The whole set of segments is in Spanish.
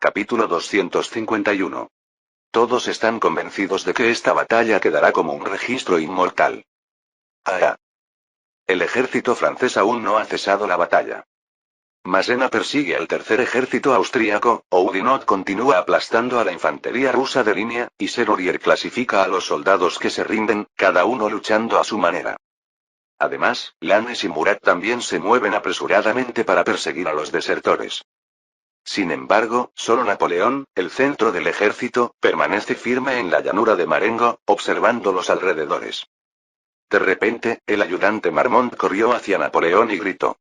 Capítulo 251. Todos están convencidos de que esta batalla quedará como un registro inmortal. Ah. El ejército francés aún no ha cesado la batalla. Massena persigue al tercer ejército austríaco, Oudinot continúa aplastando a la infantería rusa de línea, y Serurier clasifica a los soldados que se rinden, cada uno luchando a su manera. Además, Lannes y Murat también se mueven apresuradamente para perseguir a los desertores. Sin embargo, solo Napoleón, el centro del ejército, permanece firme en la llanura de Marengo, observando los alrededores. De repente, el ayudante Marmont corrió hacia Napoleón y gritó: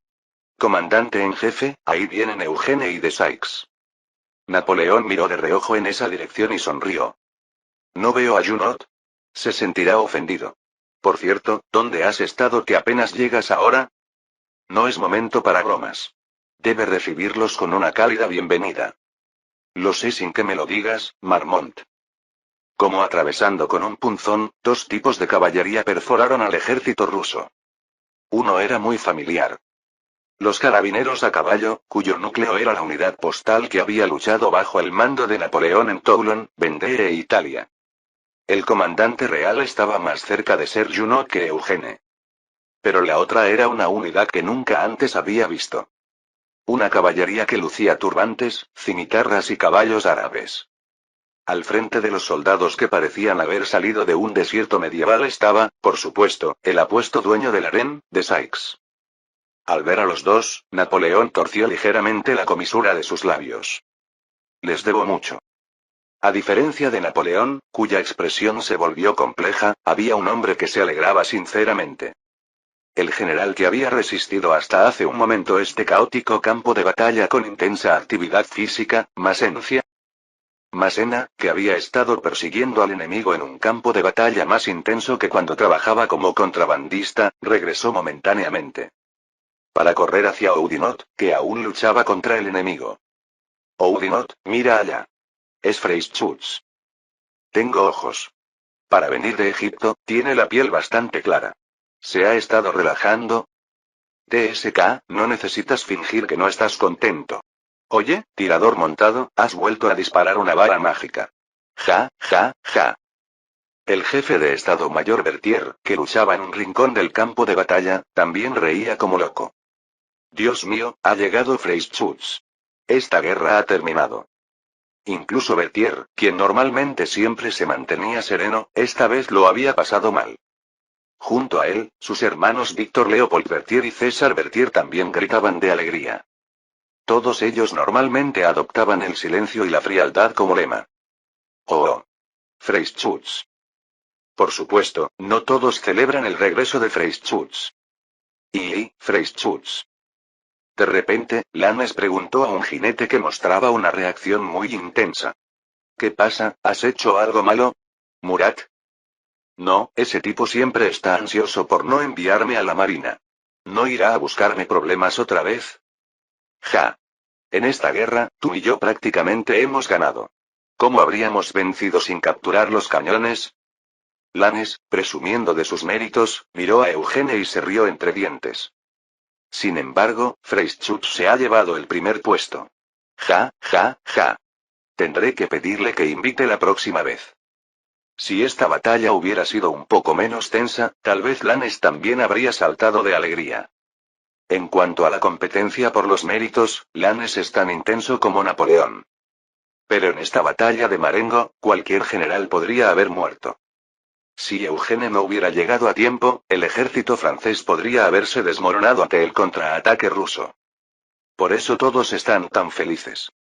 «Comandante en jefe, ahí vienen Eugene y de Sykes». Napoleón miró de reojo en esa dirección y sonrió. «¿No veo a Junot? Se sentirá ofendido. Por cierto, ¿dónde has estado que apenas llegas ahora? No es momento para bromas. Debe recibirlos con una cálida bienvenida». «Lo sé sin que me lo digas, Marmont». Como atravesando con un punzón, dos tipos de caballería perforaron al ejército ruso. Uno era muy familiar. Los carabineros a caballo, cuyo núcleo era la unidad postal que había luchado bajo el mando de Napoleón en Toulon, Vendée e Italia. El comandante real estaba más cerca de ser Junot que Eugene. Pero la otra era una unidad que nunca antes había visto. Una caballería que lucía turbantes, cimitarras y caballos árabes. Al frente de los soldados que parecían haber salido de un desierto medieval estaba, por supuesto, el apuesto dueño del harén, de Sykes. Al ver a los dos, Napoleón torció ligeramente la comisura de sus labios. «Les debo mucho». A diferencia de Napoleón, cuya expresión se volvió compleja, había un hombre que se alegraba sinceramente. El general que había resistido hasta hace un momento este caótico campo de batalla con intensa actividad física, Massena, que había estado persiguiendo al enemigo en un campo de batalla más intenso que cuando trabajaba como contrabandista, regresó momentáneamente. Para correr hacia Oudinot, que aún luchaba contra el enemigo. «Oudinot, mira allá. Es Freyschütz. Tengo ojos. Para venir de Egipto, tiene la piel bastante clara. ¿Se ha estado relajando? TSK, no necesitas fingir que no estás contento. Oye, tirador montado, has vuelto a disparar una vara mágica. Ja, ja, ja». El jefe de Estado Mayor Berthier, que luchaba en un rincón del campo de batalla, también reía como loco. «Dios mío, ha llegado Freyschütz. Esta guerra ha terminado». Incluso Berthier, quien normalmente siempre se mantenía sereno, esta vez lo había pasado mal. Junto a él, sus hermanos Víctor Leopold Berthier y César Berthier también gritaban de alegría. Todos ellos normalmente adoptaban el silencio y la frialdad como lema. «Oh. Freyschütz». Por supuesto, no todos celebran el regreso de Freyschütz. «¿Y Freyschütz?» De repente, Lannes preguntó a un jinete que mostraba una reacción muy intensa. «¿Qué pasa? ¿Has hecho algo malo? Murat?» «No, ese tipo siempre está ansioso por no enviarme a la marina. ¿No irá a buscarme problemas otra vez?» «Ja. En esta guerra, tú y yo prácticamente hemos ganado. ¿Cómo habríamos vencido sin capturar los cañones?» Lannes, presumiendo de sus méritos, miró a Eugene y se rió entre dientes. «Sin embargo, Freyschütz se ha llevado el primer puesto. Ja, ja, ja. Tendré que pedirle que invite la próxima vez». Si esta batalla hubiera sido un poco menos tensa, tal vez Lannes también habría saltado de alegría. En cuanto a la competencia por los méritos, Lannes es tan intenso como Napoleón. Pero en esta batalla de Marengo, cualquier general podría haber muerto. Si Eugene no hubiera llegado a tiempo, el ejército francés podría haberse desmoronado ante el contraataque ruso. Por eso todos están tan felices.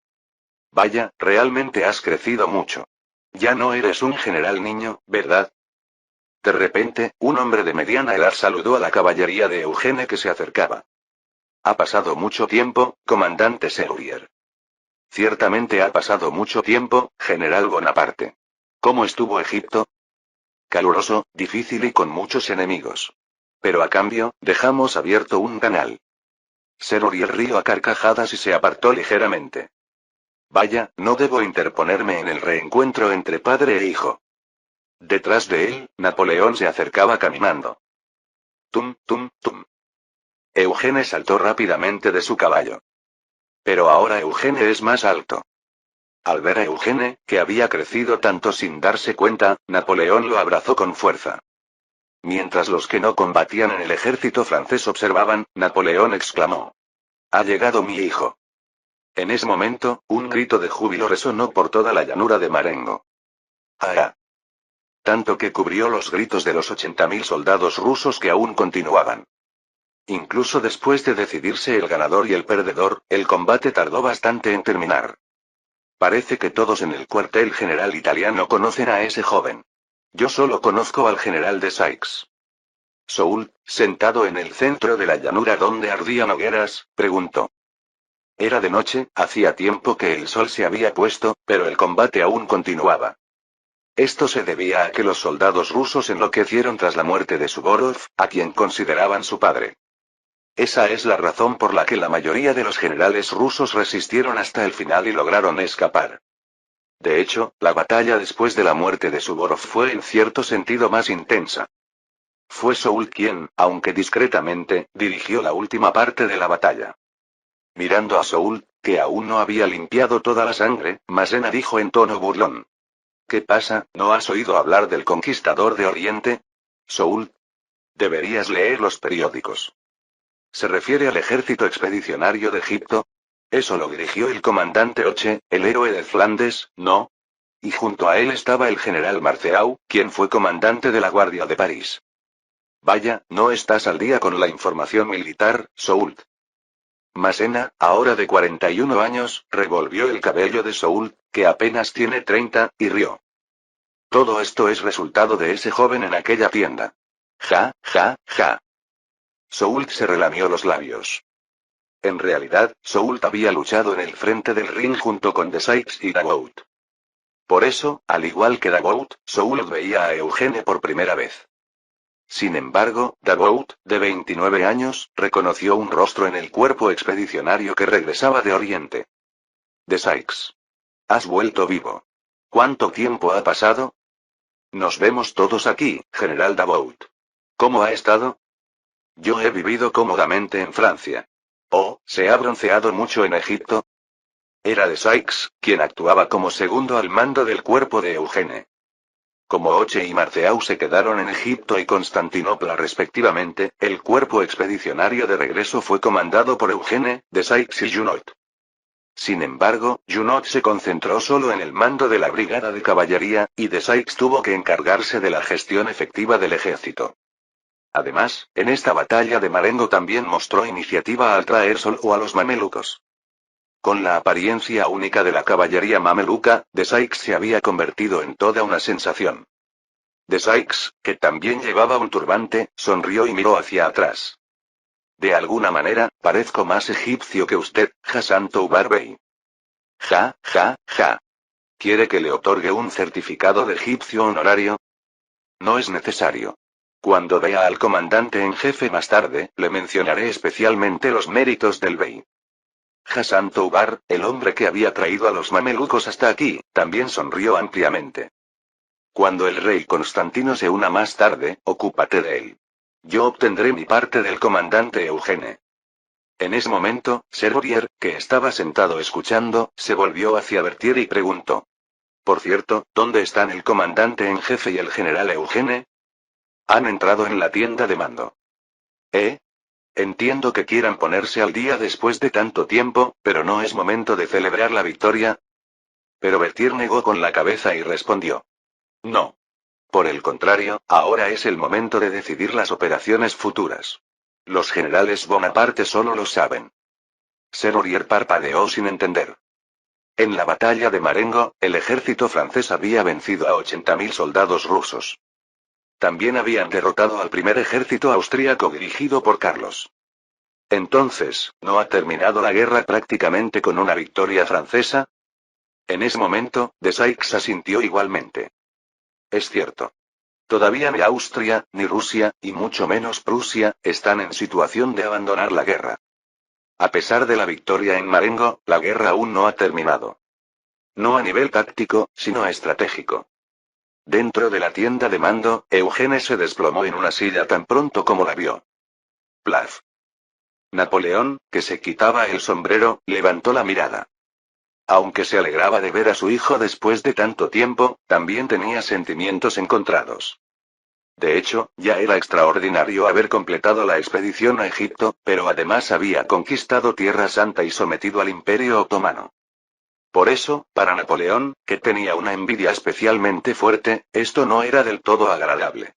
«Vaya, realmente has crecido mucho. Ya no eres un general niño, ¿verdad?» De repente, un hombre de mediana edad saludó a la caballería de Eugene que se acercaba. «Ha pasado mucho tiempo, comandante Serurier». «Ciertamente ha pasado mucho tiempo, general Bonaparte. ¿Cómo estuvo Egipto?» «Caluroso, difícil y con muchos enemigos. Pero a cambio, dejamos abierto un canal». Serurier rió a carcajadas y se apartó ligeramente. «Vaya, no debo interponerme en el reencuentro entre padre e hijo». Detrás de él, Napoleón se acercaba caminando. «Tum, tum, tum». Eugene saltó rápidamente de su caballo. Pero ahora Eugene es más alto. Al ver a Eugene, que había crecido tanto sin darse cuenta, Napoleón lo abrazó con fuerza. Mientras los que no combatían en el ejército francés observaban, Napoleón exclamó: «Ha llegado mi hijo». En ese momento, un grito de júbilo resonó por toda la llanura de Marengo. ¡Ah! Tanto que cubrió los gritos de los 80.000 soldados rusos que aún continuaban. Incluso después de decidirse el ganador y el perdedor, el combate tardó bastante en terminar. Parece que todos en el cuartel general italiano conocen a ese joven. Yo solo conozco al general de Sykes. Soult, sentado en el centro de la llanura donde ardían hogueras, preguntó. Era de noche, hacía tiempo que el sol se había puesto, pero el combate aún continuaba. Esto se debía a que los soldados rusos enloquecieron tras la muerte de Suvorov, a quien consideraban su padre. Esa es la razón por la que la mayoría de los generales rusos resistieron hasta el final y lograron escapar. De hecho, la batalla después de la muerte de Suvorov fue en cierto sentido más intensa. Fue Soult quien, aunque discretamente, dirigió la última parte de la batalla. Mirando a Soult, que aún no había limpiado toda la sangre, Massena dijo en tono burlón. ¿Qué pasa, no has oído hablar del conquistador de Oriente? Soult. Deberías leer los periódicos. ¿Se refiere al ejército expedicionario de Egipto? Eso lo dirigió el comandante Hoche, el héroe de Flandes, ¿no? Y junto a él estaba el general Marceau, quien fue comandante de la Guardia de París. Vaya, no estás al día con la información militar, Soult. Massena, ahora de 41 años, revolvió el cabello de Soult, que apenas tiene 30, y rió. Todo esto es resultado de ese joven en aquella tienda. Ja, ja, ja. Soult se relamió los labios. En realidad, Soult había luchado en el frente del ring junto con Sykes y Davout. Por eso, al igual que Davout, Soult veía a Eugene por primera vez. Sin embargo, Davout, de 29 años, reconoció un rostro en el cuerpo expedicionario que regresaba de Oriente. Sykes. Has vuelto vivo. ¿Cuánto tiempo ha pasado? Nos vemos todos aquí, general Davout. ¿Cómo ha estado? Yo he vivido cómodamente en Francia. Oh, ¿se ha bronceado mucho en Egipto? Era Sykes, quien actuaba como segundo al mando del cuerpo de Eugene. Como Hoche y Marceau se quedaron en Egipto y Constantinopla respectivamente, el cuerpo expedicionario de regreso fue comandado por Eugene, Sykes y Junot. Sin embargo, Junot se concentró solo en el mando de la brigada de caballería, y Sykes tuvo que encargarse de la gestión efectiva del ejército. Además, en esta batalla de Marengo también mostró iniciativa al traer solo a los mamelucos. Con la apariencia única de la caballería mameluca, Sykes se había convertido en toda una sensación. Sykes, que también llevaba un turbante, sonrió y miró hacia atrás. De alguna manera, parezco más egipcio que usted, Hassan Toubar Bey. Ja, ja, ja. ¿Quiere que le otorgue un certificado de egipcio honorario? No es necesario. Cuando vea al comandante en jefe más tarde, le mencionaré especialmente los méritos del Bey. Hassan Toubar, el hombre que había traído a los mamelucos hasta aquí, también sonrió ampliamente. Cuando el rey Constantino se una más tarde, ocúpate de él. Yo obtendré mi parte del comandante Eugene. En ese momento, Servorier, que estaba sentado escuchando, se volvió hacia Berthier y preguntó. Por cierto, ¿dónde están el comandante en jefe y el general Eugene? Han entrado en la tienda de mando. Entiendo que quieran ponerse al día después de tanto tiempo, pero no es momento de celebrar la victoria. Pero Berthier negó con la cabeza y respondió. No. Por el contrario, ahora es el momento de decidir las operaciones futuras. Los generales Bonaparte solo lo saben. Servorier parpadeó sin entender. En la batalla de Marengo, el ejército francés había vencido a 80.000 soldados rusos. También habían derrotado al primer ejército austríaco dirigido por Carlos. Entonces, ¿no ha terminado la guerra prácticamente con una victoria francesa? En ese momento, Sykes asintió igualmente. Es cierto. Todavía ni Austria, ni Rusia, y mucho menos Prusia, están en situación de abandonar la guerra. A pesar de la victoria en Marengo, la guerra aún no ha terminado. No a nivel táctico, sino estratégico. Dentro de la tienda de mando, Eugene se desplomó en una silla tan pronto como la vio. Plaf. Napoleón, que se quitaba el sombrero, levantó la mirada. Aunque se alegraba de ver a su hijo después de tanto tiempo, también tenía sentimientos encontrados. De hecho, ya era extraordinario haber completado la expedición a Egipto, pero además había conquistado Tierra Santa y sometido al Imperio Otomano. Por eso, para Napoleón, que tenía una envidia especialmente fuerte, esto no era del todo agradable.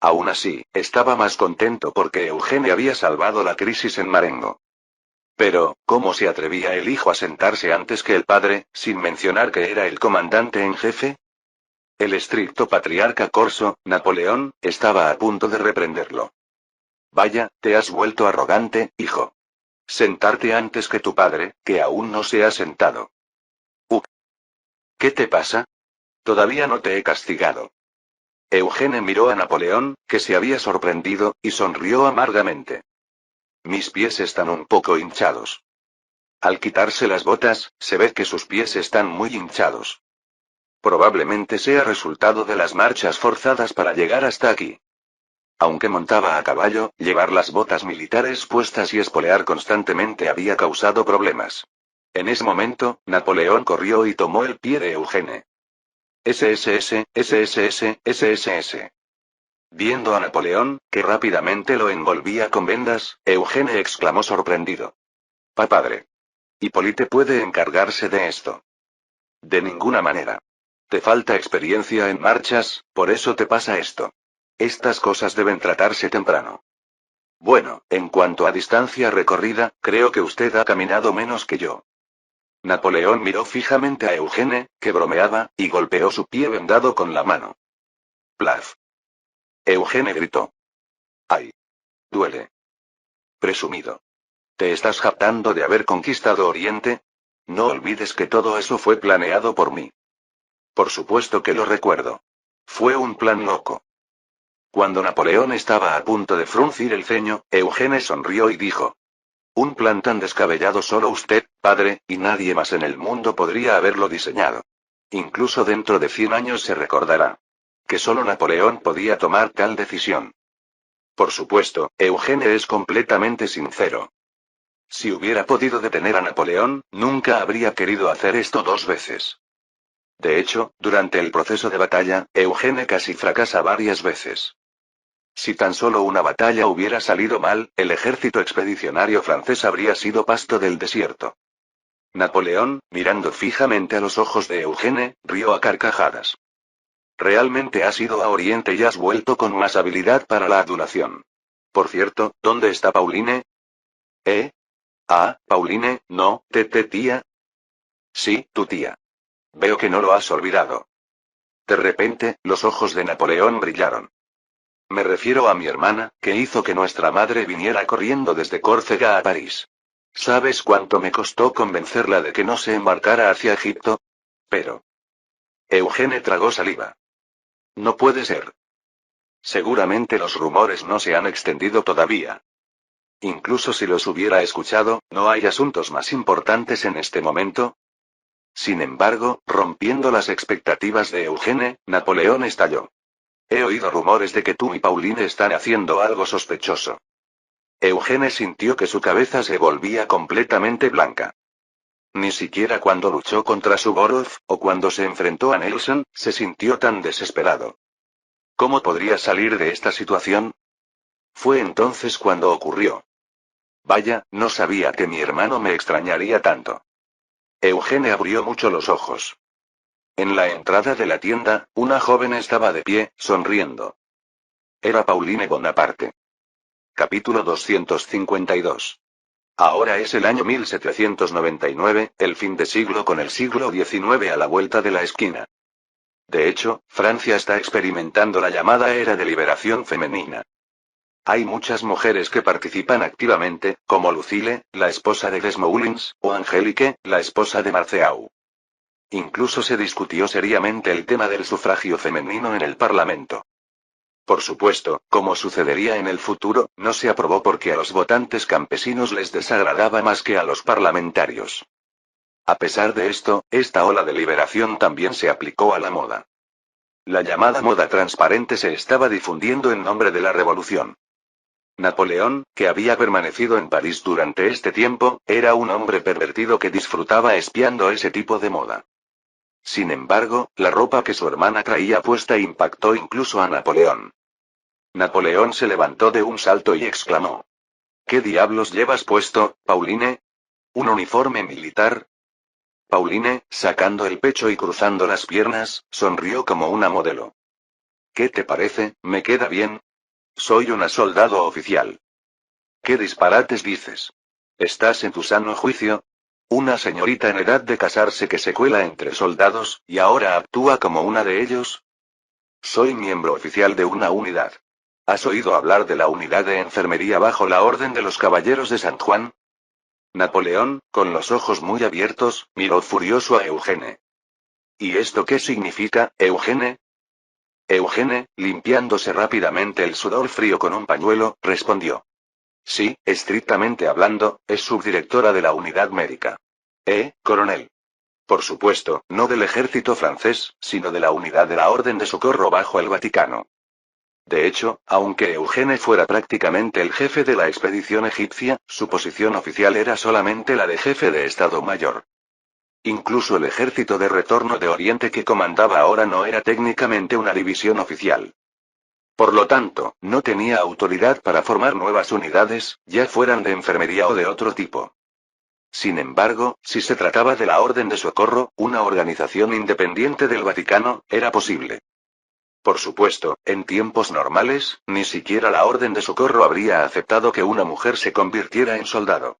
Aún así, estaba más contento porque Eugene había salvado la crisis en Marengo. Pero, ¿cómo se atrevía el hijo a sentarse antes que el padre, sin mencionar que era el comandante en jefe? El estricto patriarca corso, Napoleón, estaba a punto de reprenderlo. Vaya, te has vuelto arrogante, hijo. Sentarte antes que tu padre, que aún no se ha sentado. ¿Qué te pasa? Todavía no te he castigado. Eugene miró a Napoleón, que se había sorprendido, y sonrió amargamente. Mis pies están un poco hinchados. Al quitarse las botas, se ve que sus pies están muy hinchados. Probablemente sea resultado de las marchas forzadas para llegar hasta aquí. Aunque montaba a caballo, llevar las botas militares puestas y espolear constantemente había causado problemas. En ese momento, Napoleón corrió y tomó el pie de Eugene. SSS, SSS, SSS. Viendo a Napoleón, que rápidamente lo envolvía con vendas, Eugene exclamó sorprendido. Padre. Hipólite puede encargarse de esto. De ninguna manera. Te falta experiencia en marchas, por eso te pasa esto. Estas cosas deben tratarse temprano. Bueno, en cuanto a distancia recorrida, creo que usted ha caminado menos que yo. Napoleón miró fijamente a Eugene, que bromeaba, y golpeó su pie vendado con la mano. Plaf. Eugene gritó. ¡Ay! Duele. Presumido. ¿Te estás jactando de haber conquistado Oriente? No olvides que todo eso fue planeado por mí. Por supuesto que lo recuerdo. Fue un plan loco. Cuando Napoleón estaba a punto de fruncir el ceño, Eugene sonrió y dijo. Un plan tan descabellado solo usted, padre, y nadie más en el mundo podría haberlo diseñado. Incluso dentro de 100 años se recordará. Que solo Napoleón podía tomar tal decisión. Por supuesto, Eugene es completamente sincero. Si hubiera podido detener a Napoleón, nunca habría querido hacer esto 2 veces. De hecho, durante el proceso de batalla, Eugene casi fracasa varias veces. Si tan solo una batalla hubiera salido mal, el ejército expedicionario francés habría sido pasto del desierto. Napoleón, mirando fijamente a los ojos de Eugene, rió a carcajadas. Realmente has ido a Oriente y has vuelto con más habilidad para la adulación. Por cierto, ¿dónde está Pauline? Pauline, no, tía. Sí, tu tía. Veo que no lo has olvidado. De repente, los ojos de Napoleón brillaron. Me refiero a mi hermana, que hizo que nuestra madre viniera corriendo desde Córcega a París. ¿Sabes cuánto me costó convencerla de que no se embarcara hacia Egipto? Pero. Eugene tragó saliva. No puede ser. Seguramente los rumores no se han extendido todavía. Incluso si los hubiera escuchado, ¿no hay asuntos más importantes en este momento? Sin embargo, rompiendo las expectativas de Eugene, Napoleón estalló. He oído rumores de que tú y Pauline están haciendo algo sospechoso. Eugene sintió que su cabeza se volvía completamente blanca. Ni siquiera cuando luchó contra Suvorov, o cuando se enfrentó a Nelson, se sintió tan desesperado. ¿Cómo podría salir de esta situación? Fue entonces cuando ocurrió. Vaya, no sabía que mi hermano me extrañaría tanto. Eugene abrió mucho los ojos. En la entrada de la tienda, una joven estaba de pie, sonriendo. Era Pauline Bonaparte. Capítulo 252. Ahora es el año 1799, el fin de siglo con el siglo XIX a la vuelta de la esquina. De hecho, Francia está experimentando la llamada era de liberación femenina. Hay muchas mujeres que participan activamente, como Lucile, la esposa de Desmoulins, o Angélique, la esposa de Marceau. Incluso se discutió seriamente el tema del sufragio femenino en el Parlamento. Por supuesto, como sucedería en el futuro, no se aprobó porque a los votantes campesinos les desagradaba más que a los parlamentarios. A pesar de esto, esta ola de liberación también se aplicó a la moda. La llamada moda transparente se estaba difundiendo en nombre de la revolución. Napoleón, que había permanecido en París durante este tiempo, era un hombre pervertido que disfrutaba espiando ese tipo de moda. Sin embargo, la ropa que su hermana traía puesta impactó incluso a Napoleón. Napoleón se levantó de un salto y exclamó: ¿Qué diablos llevas puesto, Pauline? ¿Un uniforme militar? Pauline, sacando el pecho y cruzando las piernas, sonrió como una modelo. ¿Qué te parece? ¿Me queda bien? Soy una soldado oficial. ¿Qué disparates dices? ¿Estás en tu sano juicio? Una señorita en edad de casarse que se cuela entre soldados, y ahora actúa como una de ellos. Soy miembro oficial de una unidad. ¿Has oído hablar de la unidad de enfermería bajo la Orden de los Caballeros de San Juan? Napoleón, con los ojos muy abiertos, miró furioso a Eugene. ¿Y esto qué significa, Eugene? Eugene, limpiándose rápidamente el sudor frío con un pañuelo, respondió. Sí, estrictamente hablando, es subdirectora de la unidad médica. Coronel. Por supuesto, no del ejército francés, sino de la unidad de la Orden de Socorro bajo el Vaticano. De hecho, aunque Eugene fuera prácticamente el jefe de la expedición egipcia, su posición oficial era solamente la de jefe de Estado Mayor. Incluso el ejército de retorno de Oriente que comandaba ahora no era técnicamente una división oficial. Por lo tanto, no tenía autoridad para formar nuevas unidades, ya fueran de enfermería o de otro tipo. Sin embargo, si se trataba de la Orden de Socorro, una organización independiente del Vaticano, era posible. Por supuesto, en tiempos normales, ni siquiera la Orden de Socorro habría aceptado que una mujer se convirtiera en soldado.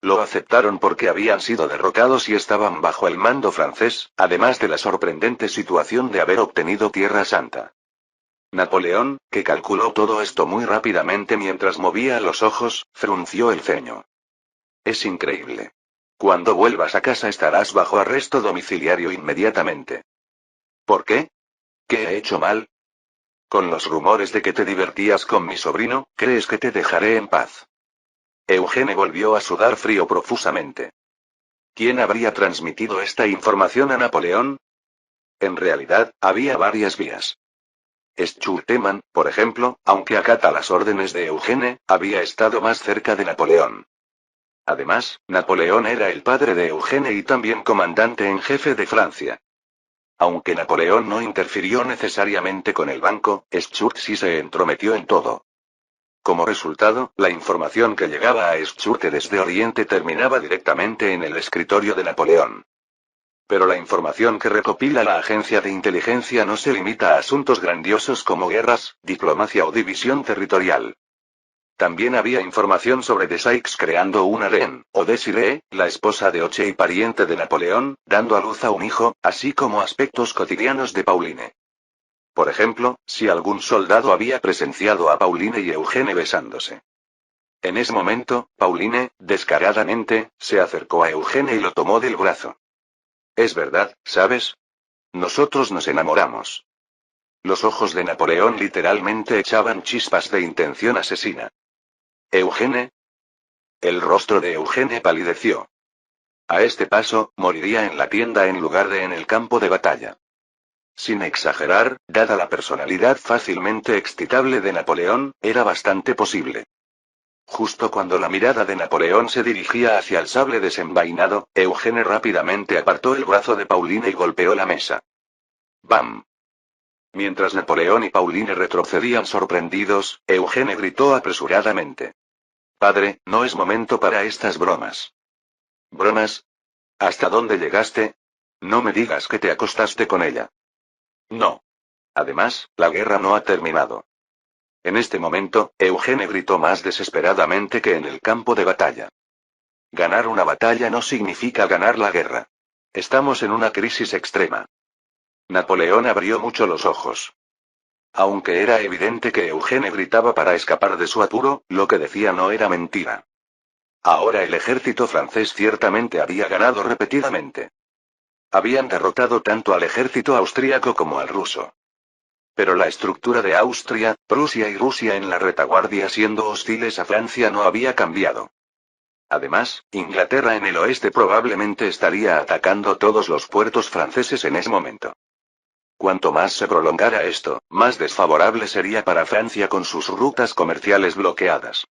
Lo aceptaron porque habían sido derrotados y estaban bajo el mando francés, además de la sorprendente situación de haber obtenido Tierra Santa. Napoleón, que calculó todo esto muy rápidamente mientras movía los ojos, frunció el ceño. Es increíble. Cuando vuelvas a casa estarás bajo arresto domiciliario inmediatamente. ¿Por qué? ¿Qué he hecho mal? Con los rumores de que te divertías con mi sobrino, ¿crees que te dejaré en paz? Eugene volvió a sudar frío profusamente. ¿Quién habría transmitido esta información a Napoleón? En realidad, había varias vías. Schurtemann, por ejemplo, aunque acata las órdenes de Eugene, había estado más cerca de Napoleón. Además, Napoleón era el padre de Eugene y también comandante en jefe de Francia. Aunque Napoleón no interfirió necesariamente con el banco, Schurz sí se entrometió en todo. Como resultado, la información que llegaba a Schurz desde Oriente terminaba directamente en el escritorio de Napoleón. Pero la información que recopila la agencia de inteligencia no se limita a asuntos grandiosos como guerras, diplomacia o división territorial. También había información sobre Desaix creando una reine, o Desiree, la esposa de Oche y pariente de Napoleón, dando a luz a un hijo, así como aspectos cotidianos de Pauline. Por ejemplo, si algún soldado había presenciado a Pauline y Eugene besándose. En ese momento, Pauline, descaradamente, se acercó a Eugene y lo tomó del brazo. Es verdad, ¿sabes? Nosotros nos enamoramos. Los ojos de Napoleón literalmente echaban chispas de intención asesina. ¿Eugene? El rostro de Eugene palideció. A este paso, moriría en la tienda en lugar de en el campo de batalla. Sin exagerar, dada la personalidad fácilmente excitable de Napoleón, era bastante posible. Justo cuando la mirada de Napoleón se dirigía hacia el sable desenvainado, Eugene rápidamente apartó el brazo de Pauline y golpeó la mesa. ¡Bam! Mientras Napoleón y Pauline retrocedían sorprendidos, Eugene gritó apresuradamente. Padre, no es momento para estas bromas. ¿Bromas? ¿Hasta dónde llegaste? No me digas que te acostaste con ella. No. Además, la guerra no ha terminado. En este momento, Eugene gritó más desesperadamente que en el campo de batalla. Ganar una batalla no significa ganar la guerra. Estamos en una crisis extrema. Napoleón abrió mucho los ojos. Aunque era evidente que Eugene gritaba para escapar de su apuro, lo que decía no era mentira. Ahora el ejército francés ciertamente había ganado repetidamente. Habían derrotado tanto al ejército austríaco como al ruso. Pero la estructura de Austria, Prusia y Rusia en la retaguardia siendo hostiles a Francia no había cambiado. Además, Inglaterra en el oeste probablemente estaría atacando todos los puertos franceses en ese momento. Cuanto más se prolongara esto, más desfavorable sería para Francia con sus rutas comerciales bloqueadas.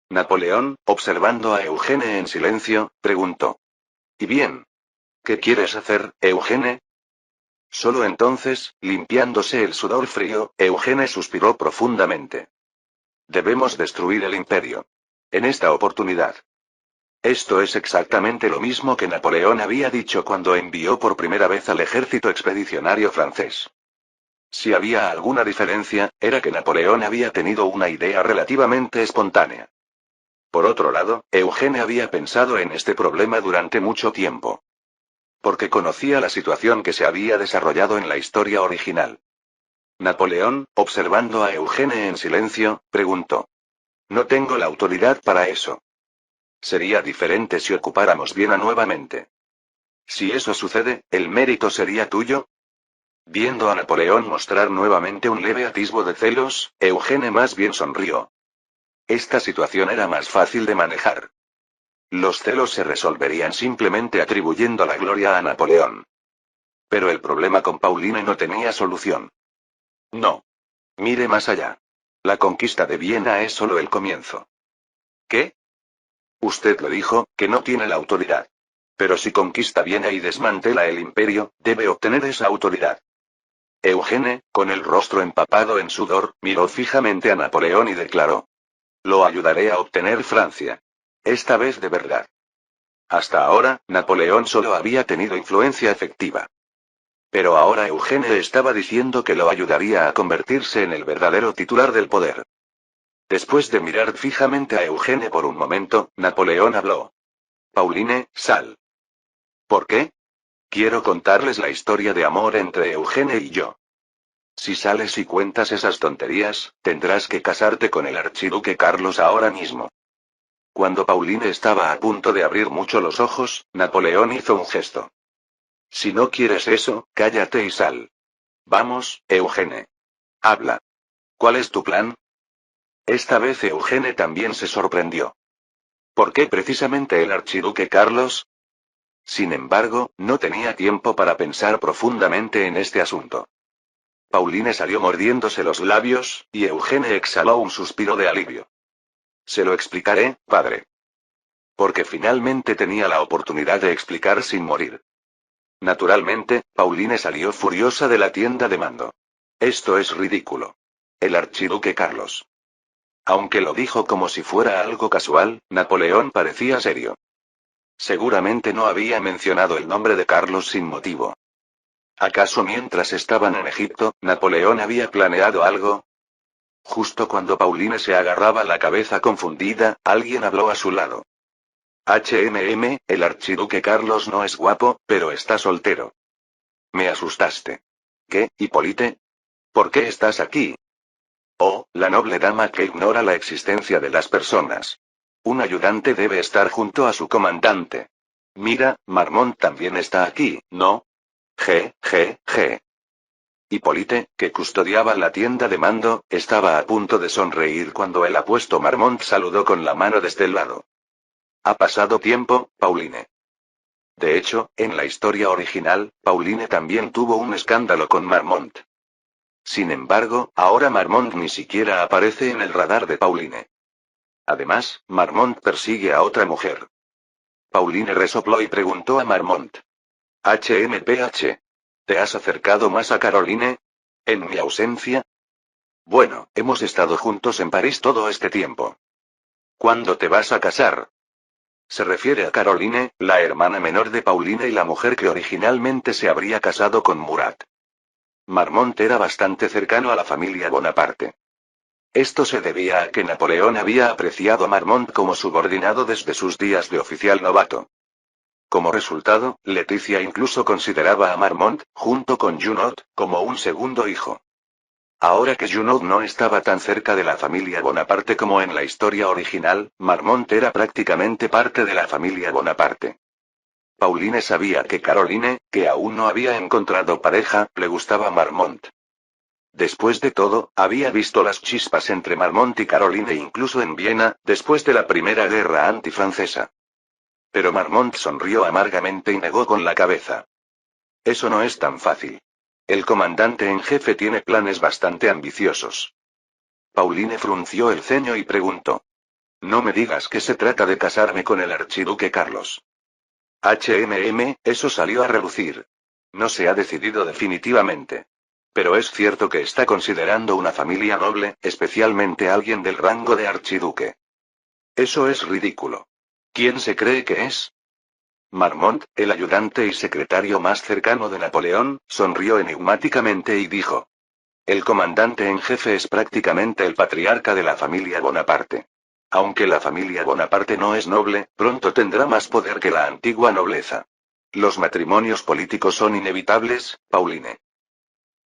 Napoleón, observando a Eugene en silencio, preguntó. ¿Y bien? ¿Qué quieres hacer, Eugene? Solo entonces, limpiándose el sudor frío, Eugene suspiró profundamente. Debemos destruir el imperio. En esta oportunidad. Esto es exactamente lo mismo que Napoleón había dicho cuando envió por primera vez al ejército expedicionario francés. Si había alguna diferencia, era que Napoleón había tenido una idea relativamente espontánea. Por otro lado, Eugene había pensado en este problema durante mucho tiempo. Porque conocía la situación que se había desarrollado en la historia original. Napoleón, observando a Eugene en silencio, preguntó. No tengo la autoridad para eso. Sería diferente si ocupáramos Viena nuevamente. Si eso sucede, ¿el mérito sería tuyo? Viendo a Napoleón mostrar nuevamente un leve atisbo de celos, Eugene más bien sonrió. Esta situación era más fácil de manejar. Los celos se resolverían simplemente atribuyendo la gloria a Napoleón. Pero el problema con Pauline no tenía solución. No. Mire más allá. La conquista de Viena es solo el comienzo. ¿Qué? Usted lo dijo, que no tiene la autoridad. Pero si conquista Viena y desmantela el imperio, debe obtener esa autoridad. Eugene, con el rostro empapado en sudor, miró fijamente a Napoleón y declaró. Lo ayudaré a obtener Francia. Esta vez de verdad. Hasta ahora, Napoleón solo había tenido influencia efectiva. Pero ahora Eugene estaba diciendo que lo ayudaría a convertirse en el verdadero titular del poder. Después de mirar fijamente a Eugene por un momento, Napoleón habló. Pauline, sal. ¿Por qué? Quiero contarles la historia de amor entre Eugene y yo. Si sales y cuentas esas tonterías, tendrás que casarte con el archiduque Carlos ahora mismo. Cuando Pauline estaba a punto de abrir mucho los ojos, Napoleón hizo un gesto. Si no quieres eso, cállate y sal. Vamos, Eugene. Habla. ¿Cuál es tu plan? Esta vez Eugene también se sorprendió. ¿Por qué precisamente el archiduque Carlos? Sin embargo, no tenía tiempo para pensar profundamente en este asunto. Pauline salió mordiéndose los labios, y Eugene exhaló un suspiro de alivio. Se lo explicaré, padre. Porque finalmente tenía la oportunidad de explicar sin morir. Naturalmente, Pauline salió furiosa de la tienda de mando. Esto es ridículo. El archiduque Carlos. Aunque lo dijo como si fuera algo casual, Napoleón parecía serio. Seguramente no había mencionado el nombre de Carlos sin motivo. ¿Acaso mientras estaban en Egipto, Napoleón había planeado algo? Justo cuando Pauline se agarraba la cabeza confundida, alguien habló a su lado. El archiduque Carlos no es guapo, pero está soltero. Me asustaste. ¿Qué, Hipólite? ¿Por qué estás aquí? Oh, la noble dama que ignora la existencia de las personas. Un ayudante debe estar junto a su comandante. Mira, Marmont también está aquí, ¿no? G. Hipólite, que custodiaba la tienda de mando, estaba a punto de sonreír cuando el apuesto Marmont saludó con la mano desde el lado. Ha pasado tiempo, Pauline. De hecho, en la historia original, Pauline también tuvo un escándalo con Marmont. Sin embargo, ahora Marmont ni siquiera aparece en el radar de Pauline. Además, Marmont persigue a otra mujer. Pauline resopló y preguntó a Marmont. HMPH. ¿Te has acercado más a Caroline? ¿En mi ausencia? Bueno, hemos estado juntos en París todo este tiempo. ¿Cuándo te vas a casar? Se refiere a Caroline, la hermana menor de Pauline y la mujer que originalmente se habría casado con Murat. Marmont era bastante cercano a la familia Bonaparte. Esto se debía a que Napoleón había apreciado a Marmont como subordinado desde sus días de oficial novato. Como resultado, Leticia incluso consideraba a Marmont, junto con Junot, como un segundo hijo. Ahora que Junot no estaba tan cerca de la familia Bonaparte como en la historia original, Marmont era prácticamente parte de la familia Bonaparte. Pauline sabía que Caroline, que aún no había encontrado pareja, le gustaba Marmont. Después de todo, había visto las chispas entre Marmont y Caroline incluso en Viena, después de la primera guerra antifrancesa. Pero Marmont sonrió amargamente y negó con la cabeza. Eso no es tan fácil. El comandante en jefe tiene planes bastante ambiciosos. Pauline frunció el ceño y preguntó. No me digas que se trata de casarme con el archiduque Carlos. Eso salió a relucir. No se ha decidido definitivamente. Pero es cierto que está considerando una familia noble, especialmente alguien del rango de archiduque. Eso es ridículo. ¿Quién se cree que es? Marmont, el ayudante y secretario más cercano de Napoleón, sonrió enigmáticamente y dijo. El comandante en jefe es prácticamente el patriarca de la familia Bonaparte. Aunque la familia Bonaparte no es noble, pronto tendrá más poder que la antigua nobleza. Los matrimonios políticos son inevitables, Pauline.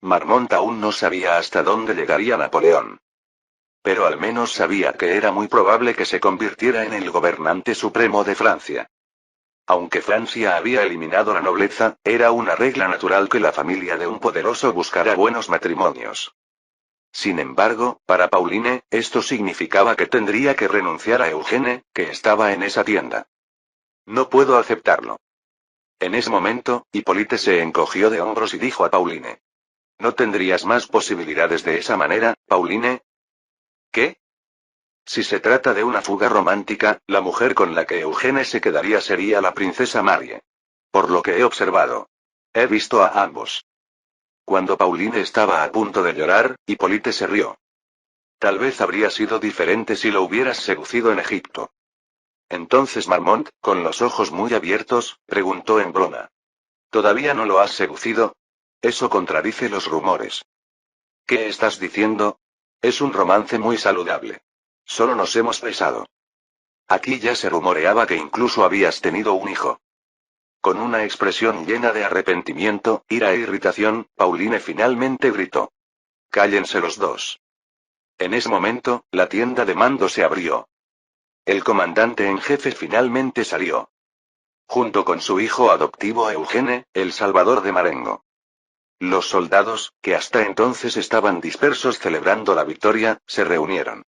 Marmont aún no sabía hasta dónde llegaría Napoleón. Pero al menos sabía que era muy probable que se convirtiera en el gobernante supremo de Francia. Aunque Francia había eliminado la nobleza, era una regla natural que la familia de un poderoso buscara buenos matrimonios. Sin embargo, para Pauline, esto significaba que tendría que renunciar a Eugene, que estaba en esa tienda. No puedo aceptarlo. En ese momento, Hippolyte se encogió de hombros y dijo a Pauline. ¿No tendrías más posibilidades de esa manera, Pauline? ¿Qué? Si se trata de una fuga romántica, la mujer con la que Eugene se quedaría sería la princesa Marie. Por lo que he observado. He visto a ambos. Cuando Pauline estaba a punto de llorar, Hippolyte se rió. Tal vez habría sido diferente si lo hubieras seducido en Egipto. Entonces Marmont, con los ojos muy abiertos, preguntó en broma. ¿Todavía no lo has seducido? Eso contradice los rumores. ¿Qué estás diciendo? Es un romance muy saludable. Solo nos hemos besado. Aquí ya se rumoreaba que incluso habías tenido un hijo. Con una expresión llena de arrepentimiento, ira e irritación, Pauline finalmente gritó. Cállense los dos. En ese momento, la tienda de mando se abrió. El comandante en jefe finalmente salió. Junto con su hijo adoptivo Eugene, el salvador de Marengo. Los soldados, que hasta entonces estaban dispersos celebrando la victoria, se reunieron.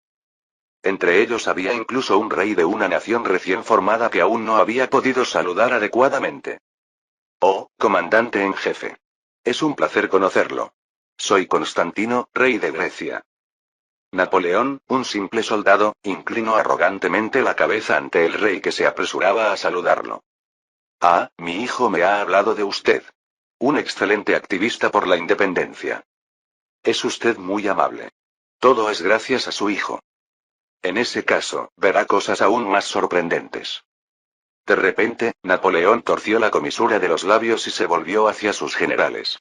Entre ellos había incluso un rey de una nación recién formada que aún no había podido saludar adecuadamente. Oh, comandante en jefe. Es un placer conocerlo. Soy Constantino, rey de Grecia. Napoleón, un simple soldado, inclinó arrogantemente la cabeza ante el rey que se apresuraba a saludarlo. Ah, mi hijo me ha hablado de usted. Un excelente activista por la independencia. Es usted muy amable. Todo es gracias a su hijo. En ese caso, verá cosas aún más sorprendentes. De repente, Napoleón torció la comisura de los labios y se volvió hacia sus generales.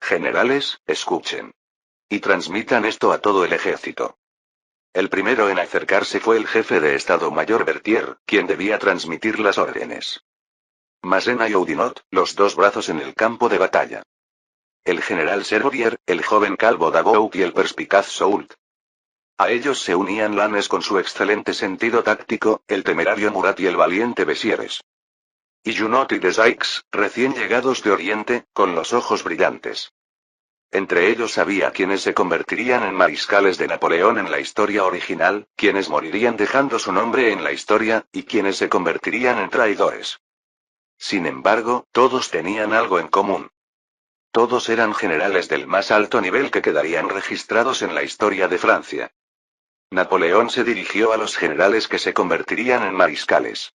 Generales, escuchen. Y transmitan esto a todo el ejército. El primero en acercarse fue el jefe de Estado Mayor Berthier, quien debía transmitir las órdenes. Massena y Oudinot, los dos brazos en el campo de batalla. El general Serrurier, el joven calvo Davout y el perspicaz Soult. A ellos se unían Lannes con su excelente sentido táctico, el temerario Murat y el valiente Bessieres. Y Junot y Desaix, recién llegados de Oriente, con los ojos brillantes. Entre ellos había quienes se convertirían en mariscales de Napoleón en la historia original, quienes morirían dejando su nombre en la historia, y quienes se convertirían en traidores. Sin embargo, todos tenían algo en común. Todos eran generales del más alto nivel que quedarían registrados en la historia de Francia. Napoleón se dirigió a los generales que se convertirían en mariscales.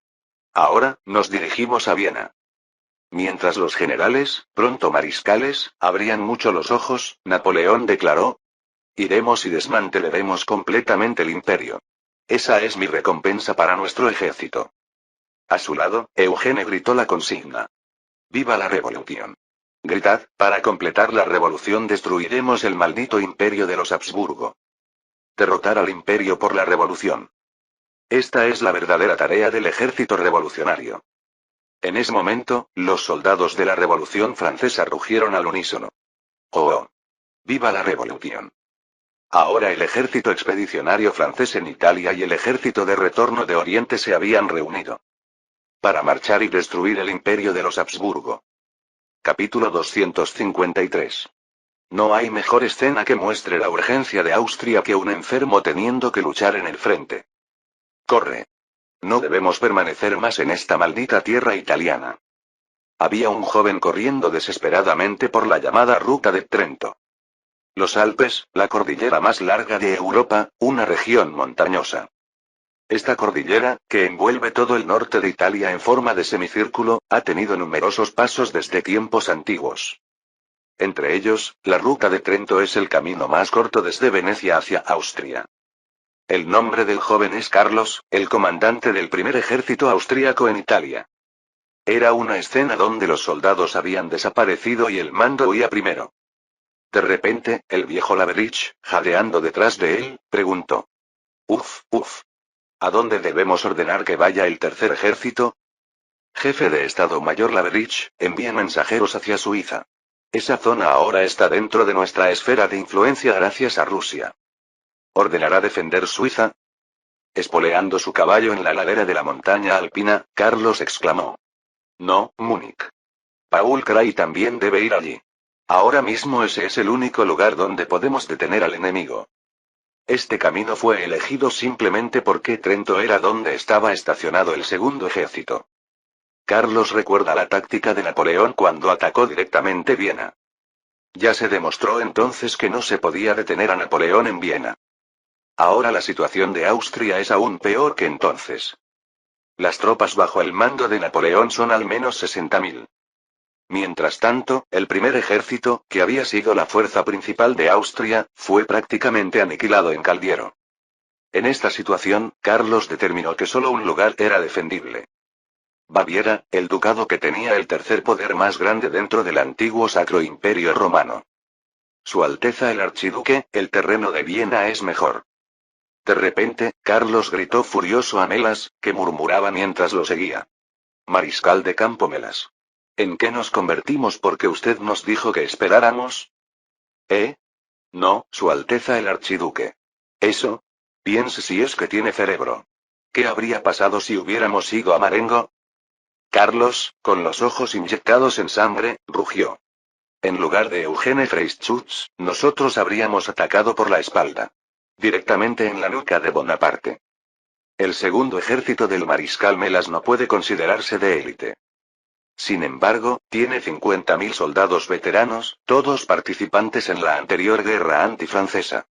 Ahora, nos dirigimos a Viena. Mientras los generales, pronto mariscales, abrían mucho los ojos, Napoleón declaró. Iremos y desmantelaremos completamente el imperio. Esa es mi recompensa para nuestro ejército. A su lado, Eugene gritó la consigna. ¡Viva la revolución! Gritad, para completar la revolución destruiremos el maldito imperio de los Habsburgo. Derrotar al imperio por la revolución. Esta es la verdadera tarea del ejército revolucionario. En ese momento, los soldados de la Revolución Francesa rugieron al unísono. ¡Oh! ¡Viva la revolución! Ahora el ejército expedicionario francés en Italia y el ejército de retorno de Oriente se habían reunido. Para marchar y destruir el imperio de los Habsburgo. Capítulo 253. No hay mejor escena que muestre la urgencia de Austria que un enfermo teniendo que luchar en el frente. ¡Corre! No debemos permanecer más en esta maldita tierra italiana. Había un joven corriendo desesperadamente por la llamada Ruta de Trento. Los Alpes, la cordillera más larga de Europa, una región montañosa. Esta cordillera, que envuelve todo el norte de Italia en forma de semicírculo, ha tenido numerosos pasos desde tiempos antiguos. Entre ellos, la Ruta de Trento es el camino más corto desde Venecia hacia Austria. El nombre del joven es Carlos, el comandante del primer ejército austríaco en Italia. Era una escena donde los soldados habían desaparecido y el mando huía primero. De repente, el viejo Laverich, jadeando detrás de él, preguntó. Uf. ¿A dónde debemos ordenar que vaya el tercer ejército? Jefe de Estado Mayor Laverich, envía mensajeros hacia Suiza. Esa zona ahora está dentro de nuestra esfera de influencia gracias a Rusia. ¿Ordenará defender Suiza? Espoleando su caballo en la ladera de la montaña alpina, Carlos exclamó. No, Múnich. Paul Kray también debe ir allí. Ahora mismo ese es el único lugar donde podemos detener al enemigo. Este camino fue elegido simplemente porque Trento era donde estaba estacionado el segundo ejército. Carlos recuerda la táctica de Napoleón cuando atacó directamente Viena. Ya se demostró entonces que no se podía detener a Napoleón en Viena. Ahora la situación de Austria es aún peor que entonces. Las tropas bajo el mando de Napoleón son al menos 60.000. Mientras tanto, el primer ejército, que había sido la fuerza principal de Austria, fue prácticamente aniquilado en Caldiero. En esta situación, Carlos determinó que solo un lugar era defendible. Baviera, el ducado que tenía el tercer poder más grande dentro del antiguo Sacro Imperio Romano. Su Alteza el Archiduque, el terreno de Viena es mejor. De repente, Carlos gritó furioso a Melas, que murmuraba mientras lo seguía. Mariscal de campo Melas. ¿En qué nos convertimos porque usted nos dijo que esperáramos? ¿Eh? No, Su Alteza el Archiduque. ¿Eso? Piense si es que tiene cerebro. ¿Qué habría pasado si hubiéramos ido a Marengo? Carlos, con los ojos inyectados en sangre, rugió. En lugar de Eugene Freyschutz, nosotros habríamos atacado por la espalda. Directamente en la nuca de Bonaparte. El segundo ejército del mariscal Melas no puede considerarse de élite. Sin embargo, tiene 50.000 soldados veteranos, todos participantes en la anterior guerra antifrancesa.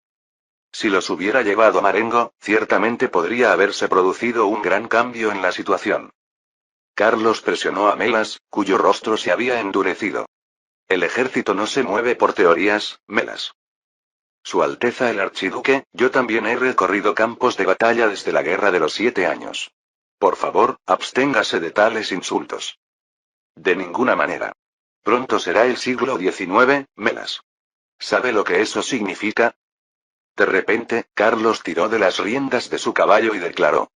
Si los hubiera llevado a Marengo, ciertamente podría haberse producido un gran cambio en la situación. Carlos presionó a Melas, cuyo rostro se había endurecido. El ejército no se mueve por teorías, Melas. Su Alteza el Archiduque, yo también he recorrido campos de batalla desde la Guerra de los 7 años. Por favor, absténgase de tales insultos. De ninguna manera. Pronto será el siglo XIX, Melas. ¿Sabe lo que eso significa? De repente, Carlos tiró de las riendas de su caballo y declaró.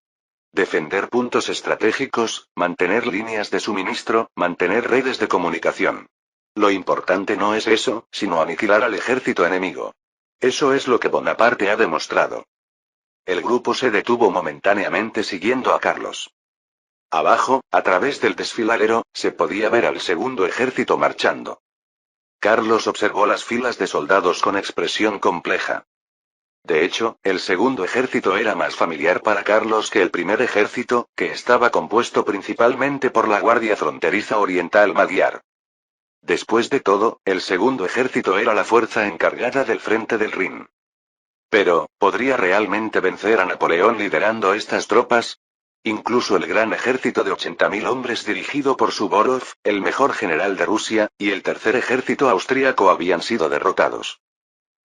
Defender puntos estratégicos, mantener líneas de suministro, mantener redes de comunicación. Lo importante no es eso, sino aniquilar al ejército enemigo. Eso es lo que Bonaparte ha demostrado. El grupo se detuvo momentáneamente siguiendo a Carlos. Abajo, a través del desfiladero, se podía ver al segundo ejército marchando. Carlos observó las filas de soldados con expresión compleja. De hecho, el segundo ejército era más familiar para Carlos que el primer ejército, que estaba compuesto principalmente por la Guardia Fronteriza Oriental Magyar. Después de todo, el segundo ejército era la fuerza encargada del frente del Rin. Pero, ¿podría realmente vencer a Napoleón liderando estas tropas? Incluso el gran ejército de 80.000 hombres dirigido por Suvorov, el mejor general de Rusia, y el tercer ejército austríaco habían sido derrotados.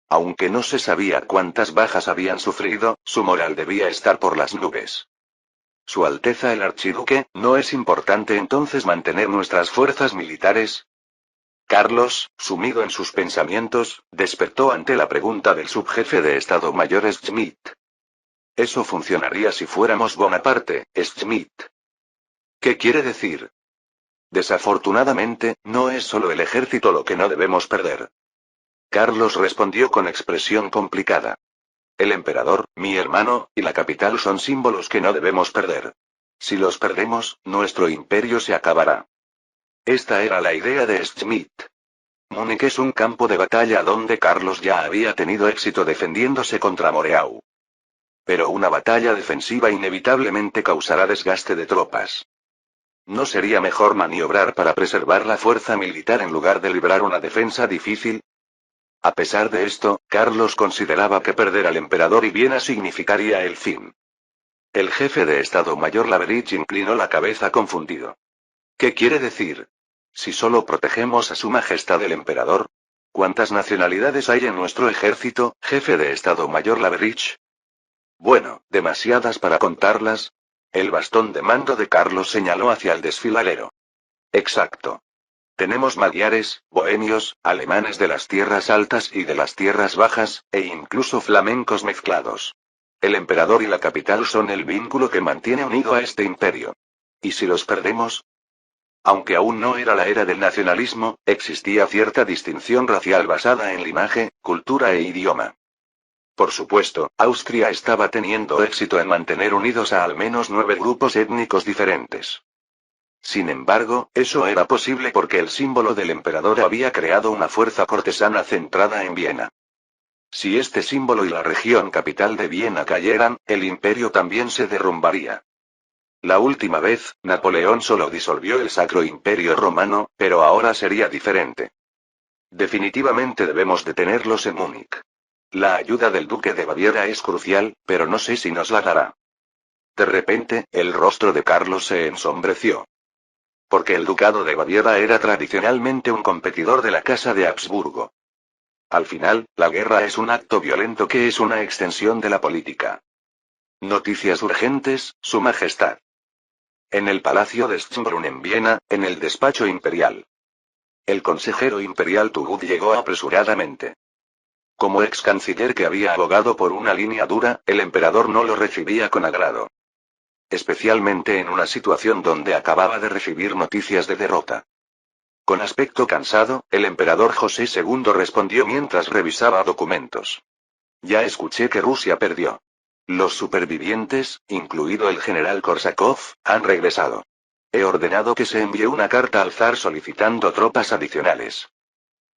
Aunque no se sabía cuántas bajas habían sufrido, su moral debía estar por las nubes. Su Alteza el Archiduque, ¿no es importante entonces mantener nuestras fuerzas militares? Carlos, sumido en sus pensamientos, despertó ante la pregunta del subjefe de Estado Mayor Schmidt. Eso funcionaría si fuéramos Bonaparte, Schmidt. ¿Qué quiere decir? Desafortunadamente, no es solo el ejército lo que no debemos perder. Carlos respondió con expresión complicada. El emperador, mi hermano, y la capital son símbolos que no debemos perder. Si los perdemos, nuestro imperio se acabará. Esta era la idea de Schmidt. Múnich es un campo de batalla donde Carlos ya había tenido éxito defendiéndose contra Moreau. Pero una batalla defensiva inevitablemente causará desgaste de tropas. ¿No sería mejor maniobrar para preservar la fuerza militar en lugar de librar una defensa difícil? A pesar de esto, Carlos consideraba que perder al emperador y Viena significaría el fin. El jefe de Estado Mayor Laverich inclinó la cabeza confundido. ¿Qué quiere decir? Si solo protegemos a su majestad el emperador. ¿Cuántas nacionalidades hay en nuestro ejército, jefe de Estado Mayor Laverich? Bueno, demasiadas para contarlas. El bastón de mando de Carlos señaló hacia el desfiladero. Exacto. Tenemos magiares, bohemios, alemanes de las tierras altas y de las tierras bajas, e incluso flamencos mezclados. El emperador y la capital son el vínculo que mantiene unido a este imperio. ¿Y si los perdemos? Aunque aún no era la era del nacionalismo, existía cierta distinción racial basada en linaje, cultura e idioma. Por supuesto, Austria estaba teniendo éxito en mantener unidos a al menos 9 grupos étnicos diferentes. Sin embargo, eso era posible porque el símbolo del emperador había creado una fuerza cortesana centrada en Viena. Si este símbolo y la región capital de Viena cayeran, el imperio también se derrumbaría. La última vez, Napoleón solo disolvió el Sacro Imperio Romano, pero ahora sería diferente. Definitivamente debemos detenerlos en Múnich. La ayuda del duque de Baviera es crucial, pero no sé si nos la dará. De repente, el rostro de Carlos se ensombreció. Porque el ducado de Baviera era tradicionalmente un competidor de la casa de Habsburgo. Al final, la guerra es un acto violento que es una extensión de la política. Noticias urgentes, Su Majestad. En el Palacio de Schönbrunn en Viena, en el despacho imperial. El consejero imperial Turgut llegó apresuradamente. Como ex canciller que había abogado por una línea dura, el emperador no lo recibía con agrado. Especialmente en una situación donde acababa de recibir noticias de derrota. Con aspecto cansado, el emperador José II respondió mientras revisaba documentos. Ya escuché que Rusia perdió. Los supervivientes, incluido el general Korsakov, han regresado. He ordenado que se envíe una carta al zar solicitando tropas adicionales.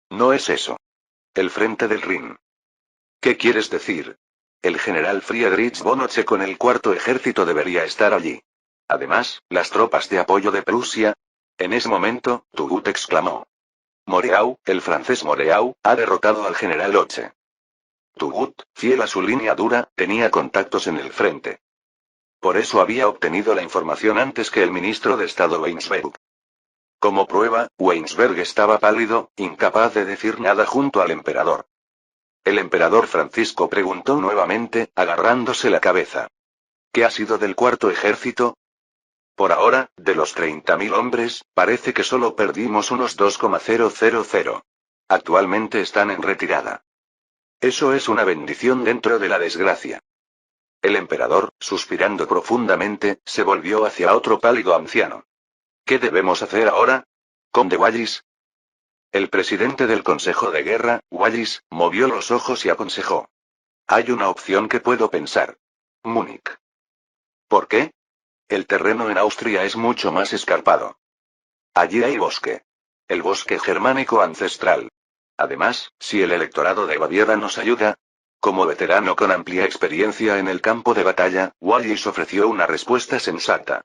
No es eso. El frente del Rin. ¿Qué quieres decir? El general Friedrich von Oche con el cuarto ejército debería estar allí. Además, las tropas de apoyo de Prusia. En ese momento, Turgut exclamó. Moreau, el francés Moreau, ha derrotado al general Oche. Turgut, fiel a su línea dura, tenía contactos en el frente. Por eso había obtenido la información antes que el ministro de Estado Weinsberg. Como prueba, Weinsberg estaba pálido, incapaz de decir nada junto al emperador. El emperador Francisco preguntó nuevamente, agarrándose la cabeza. ¿Qué ha sido del cuarto ejército? Por ahora, de los 30.000 hombres, parece que solo perdimos unos 2,000. Actualmente están en retirada. Eso es una bendición dentro de la desgracia. El emperador, suspirando profundamente, se volvió hacia otro pálido anciano. ¿Qué debemos hacer ahora? Conde Wallis. El presidente del Consejo de Guerra, Wallis, movió los ojos y aconsejó. Hay una opción que puedo pensar. Múnich. ¿Por qué? El terreno en Austria es mucho más escarpado. Allí hay bosque. El bosque germánico ancestral. Además, si el electorado de Baviera nos ayuda. Como veterano con amplia experiencia en el campo de batalla, Wallis ofreció una respuesta sensata.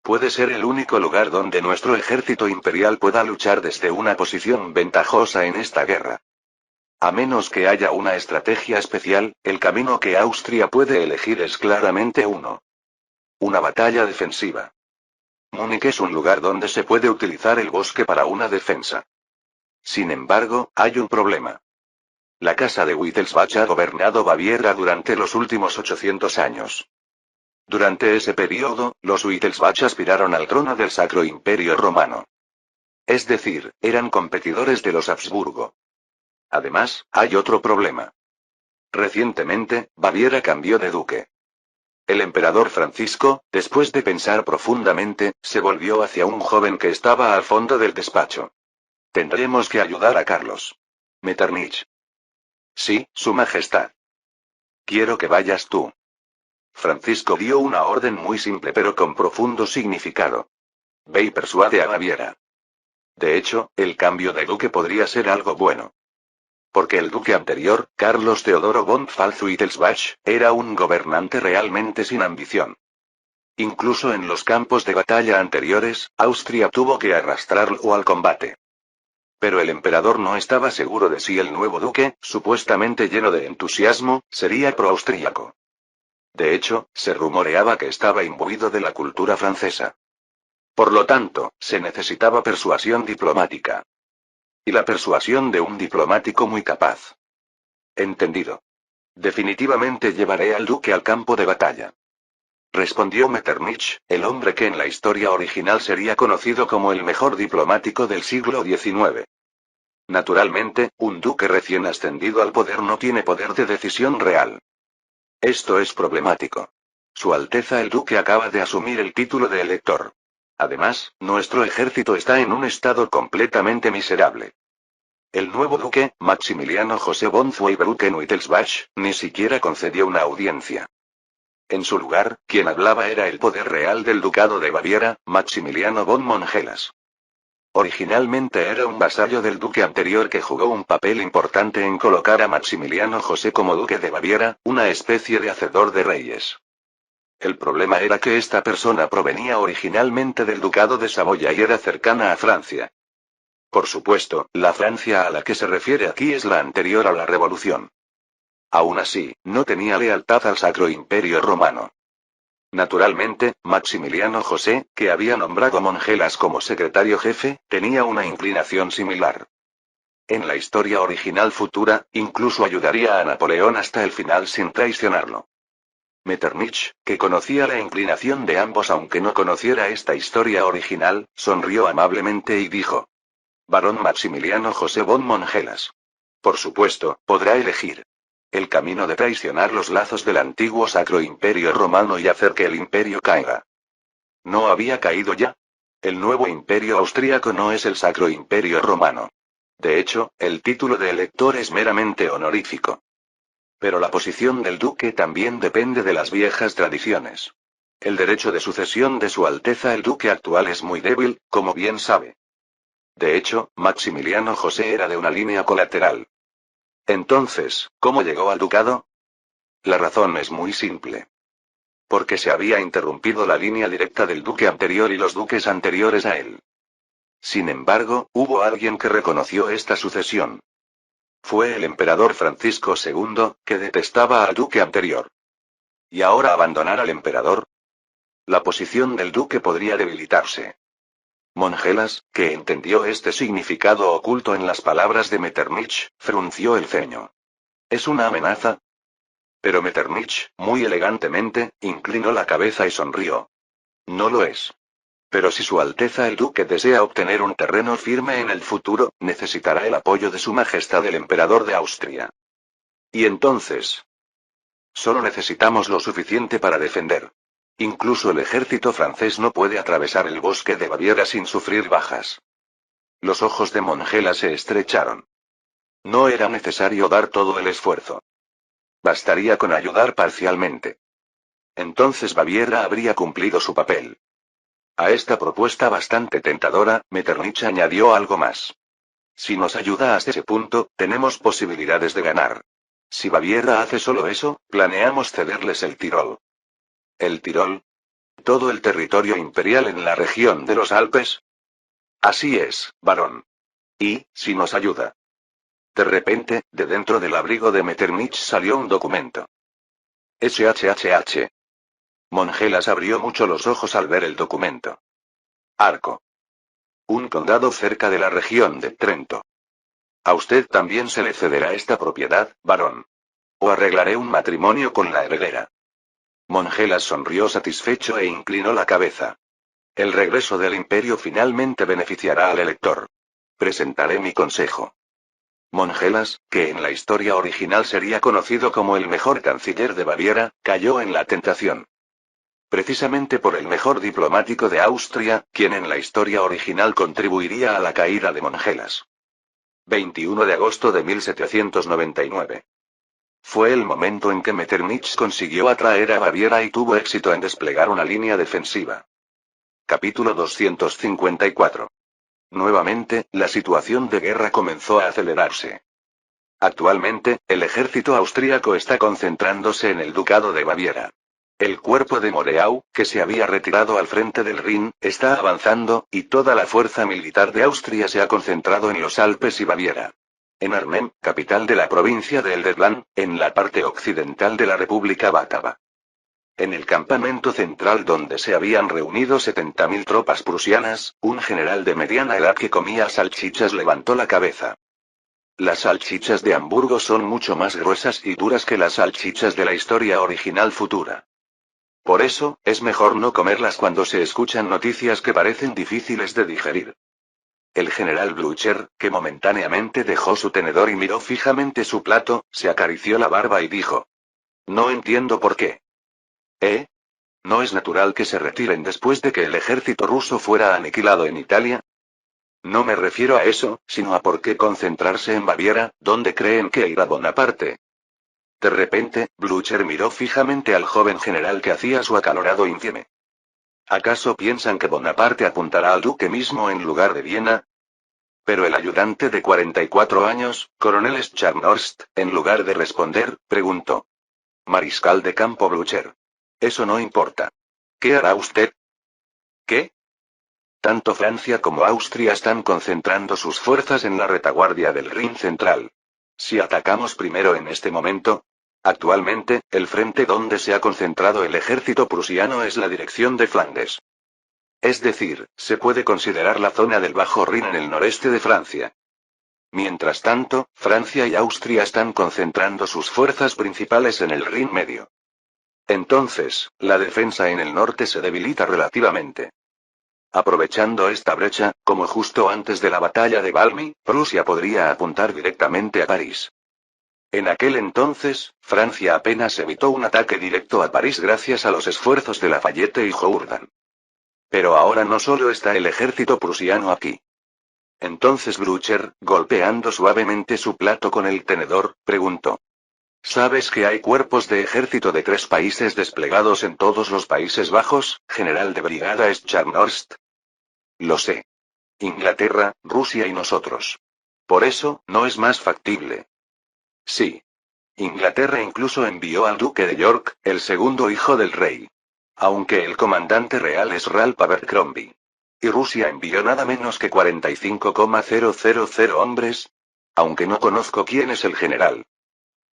Puede ser el único lugar donde nuestro ejército imperial pueda luchar desde una posición ventajosa en esta guerra. A menos que haya una estrategia especial, el camino que Austria puede elegir es claramente uno. Una batalla defensiva. Múnich es un lugar donde se puede utilizar el bosque para una defensa. Sin embargo, hay un problema. La casa de Wittelsbach ha gobernado Baviera durante los últimos 800 años. Durante ese periodo, los Wittelsbach aspiraron al trono del Sacro Imperio Romano. Es decir, eran competidores de los Habsburgo. Además, hay otro problema. Recientemente, Baviera cambió de duque. El emperador Francisco, después de pensar profundamente, se volvió hacia un joven que estaba al fondo del despacho. Tendremos que ayudar a Carlos. Metternich. Sí, Su Majestad. Quiero que vayas tú. Francisco dio una orden muy simple pero con profundo significado. Ve y persuade a Baviera. De hecho, el cambio de duque podría ser algo bueno. Porque el duque anterior, Carlos Teodoro von Pfalz-Wittelsbach, era un gobernante realmente sin ambición. Incluso en los campos de batalla anteriores, Austria tuvo que arrastrarlo al combate. Pero el emperador no estaba seguro de si el nuevo duque, supuestamente lleno de entusiasmo, sería pro-austríaco. De hecho, se rumoreaba que estaba imbuido de la cultura francesa. Por lo tanto, se necesitaba persuasión diplomática. Y la persuasión de un diplomático muy capaz. Entendido. Definitivamente llevaré al duque al campo de batalla. Respondió Metternich, el hombre que en la historia original sería conocido como el mejor diplomático del siglo XIX. Naturalmente, un duque recién ascendido al poder no tiene poder de decisión real. Esto es problemático. Su Alteza el Duque acaba de asumir el título de elector. Además, nuestro ejército está en un estado completamente miserable. El nuevo duque, Maximiliano José von Zweibrücken-Wittelsbach, ni siquiera concedió una audiencia. En su lugar, quien hablaba era el poder real del ducado de Baviera, Maximiliano von Mongelas. Originalmente era un vasallo del duque anterior que jugó un papel importante en colocar a Maximiliano José como duque de Baviera, una especie de hacedor de reyes. El problema era que esta persona provenía originalmente del ducado de Saboya y era cercana a Francia. Por supuesto, la Francia a la que se refiere aquí es la anterior a la Revolución. Aún así, no tenía lealtad al Sacro Imperio Romano. Naturalmente, Maximiliano José, que había nombrado a Mongelas como secretario jefe, tenía una inclinación similar. En la historia original futura, incluso ayudaría a Napoleón hasta el final sin traicionarlo. Metternich, que conocía la inclinación de ambos aunque no conociera esta historia original, sonrió amablemente y dijo: Barón Maximiliano José von Mongelas. Por supuesto, podrá elegir el camino de traicionar los lazos del antiguo Sacro Imperio Romano y hacer que el imperio caiga. ¿No había caído ya? El nuevo imperio austríaco no es el Sacro Imperio Romano. De hecho, el título de elector es meramente honorífico. Pero la posición del duque también depende de las viejas tradiciones. El derecho de sucesión de Su Alteza el Duque actual es muy débil, como bien sabe. De hecho, Maximiliano José era de una línea colateral. Entonces, ¿cómo llegó al ducado? La razón es muy simple. Porque se había interrumpido la línea directa del duque anterior y los duques anteriores a él. Sin embargo, hubo alguien que reconoció esta sucesión. Fue el emperador Francisco II, que detestaba al duque anterior. ¿Y ahora abandonar al emperador? La posición del duque podría debilitarse. Mongelas, que entendió este significado oculto en las palabras de Metternich, frunció el ceño. ¿Es una amenaza? Pero Metternich, muy elegantemente, inclinó la cabeza y sonrió. No lo es. Pero si Su Alteza el Duque desea obtener un terreno firme en el futuro, necesitará el apoyo de Su Majestad el Emperador de Austria. ¿Y entonces? Solo necesitamos lo suficiente para defender. Incluso el ejército francés no puede atravesar el bosque de Baviera sin sufrir bajas. Los ojos de Mongelas se estrecharon. No era necesario dar todo el esfuerzo. Bastaría con ayudar parcialmente. Entonces Baviera habría cumplido su papel. A esta propuesta bastante tentadora, Metternich añadió algo más. Si nos ayuda hasta ese punto, tenemos posibilidades de ganar. Si Baviera hace solo eso, planeamos cederles el Tirol. ¿El Tirol? ¿Todo el territorio imperial en la región de los Alpes? Así es, barón. ¿Y, si nos ayuda? De repente, de dentro del abrigo de Metternich salió un documento. HHHH. Mongelas abrió mucho los ojos al ver el documento. Arco. Un condado cerca de la región de Trento. A usted también se le cederá esta propiedad, barón. O arreglaré un matrimonio con la heredera. Mongelas sonrió satisfecho e inclinó la cabeza. El regreso del imperio finalmente beneficiará al elector. Presentaré mi consejo. Mongelas, que en la historia original sería conocido como el mejor canciller de Baviera, cayó en la tentación. Precisamente por el mejor diplomático de Austria, quien en la historia original contribuiría a la caída de Mongelas. 21 de agosto de 1799. Fue el momento en que Metternich consiguió atraer a Baviera y tuvo éxito en desplegar una línea defensiva. Capítulo 254. Nuevamente, la situación de guerra comenzó a acelerarse. Actualmente, el ejército austríaco está concentrándose en el Ducado de Baviera. El cuerpo de Moreau, que se había retirado al frente del Rin, está avanzando, y toda la fuerza militar de Austria se ha concentrado en los Alpes y Baviera. En Arnhem, capital de la provincia de Elderland, en la parte occidental de la República Bátava. En el campamento central donde se habían reunido 70.000 tropas prusianas, un general de mediana edad que comía salchichas levantó la cabeza. Las salchichas de Hamburgo son mucho más gruesas y duras que las salchichas de la historia original futura. Por eso, es mejor no comerlas cuando se escuchan noticias que parecen difíciles de digerir. El general Blücher, que momentáneamente dejó su tenedor y miró fijamente su plato, se acarició la barba y dijo: No entiendo por qué. ¿Eh? ¿No es natural que se retiren después de que el ejército ruso fuera aniquilado en Italia? No me refiero a eso, sino a por qué concentrarse en Baviera, donde creen que irá Bonaparte. De repente, Blücher miró fijamente al joven general que hacía su acalorado infieme. ¿Acaso piensan que Bonaparte apuntará al duque mismo en lugar de Viena? Pero el ayudante de 44 años, coronel Scharnhorst, en lugar de responder, preguntó. Mariscal de campo Blücher. Eso no importa. ¿Qué hará usted? ¿Qué? Tanto Francia como Austria están concentrando sus fuerzas en la retaguardia del Rin central. Si atacamos primero en este momento. Actualmente, el frente donde se ha concentrado el ejército prusiano es la dirección de Flandes. Es decir, se puede considerar la zona del Bajo Rin en el noreste de Francia. Mientras tanto, Francia y Austria están concentrando sus fuerzas principales en el Rin medio. Entonces, la defensa en el norte se debilita relativamente. Aprovechando esta brecha, como justo antes de la batalla de Valmy, Prusia podría apuntar directamente a París. En aquel entonces, Francia apenas evitó un ataque directo a París gracias a los esfuerzos de Lafayette y Jourdan. Pero ahora no solo está el ejército prusiano aquí. Entonces Blücher, golpeando suavemente su plato con el tenedor, preguntó. ¿Sabes que hay cuerpos de ejército de 3 países desplegados en todos los Países Bajos, general de brigada Scharnhorst? Lo sé. Inglaterra, Rusia y nosotros. Por eso, no es más factible. Sí. Inglaterra incluso envió al duque de York, el segundo hijo del rey. Aunque el comandante real es Ralph Abercrombie. Y Rusia envió nada menos que 45,000 hombres. Aunque no conozco quién es el general.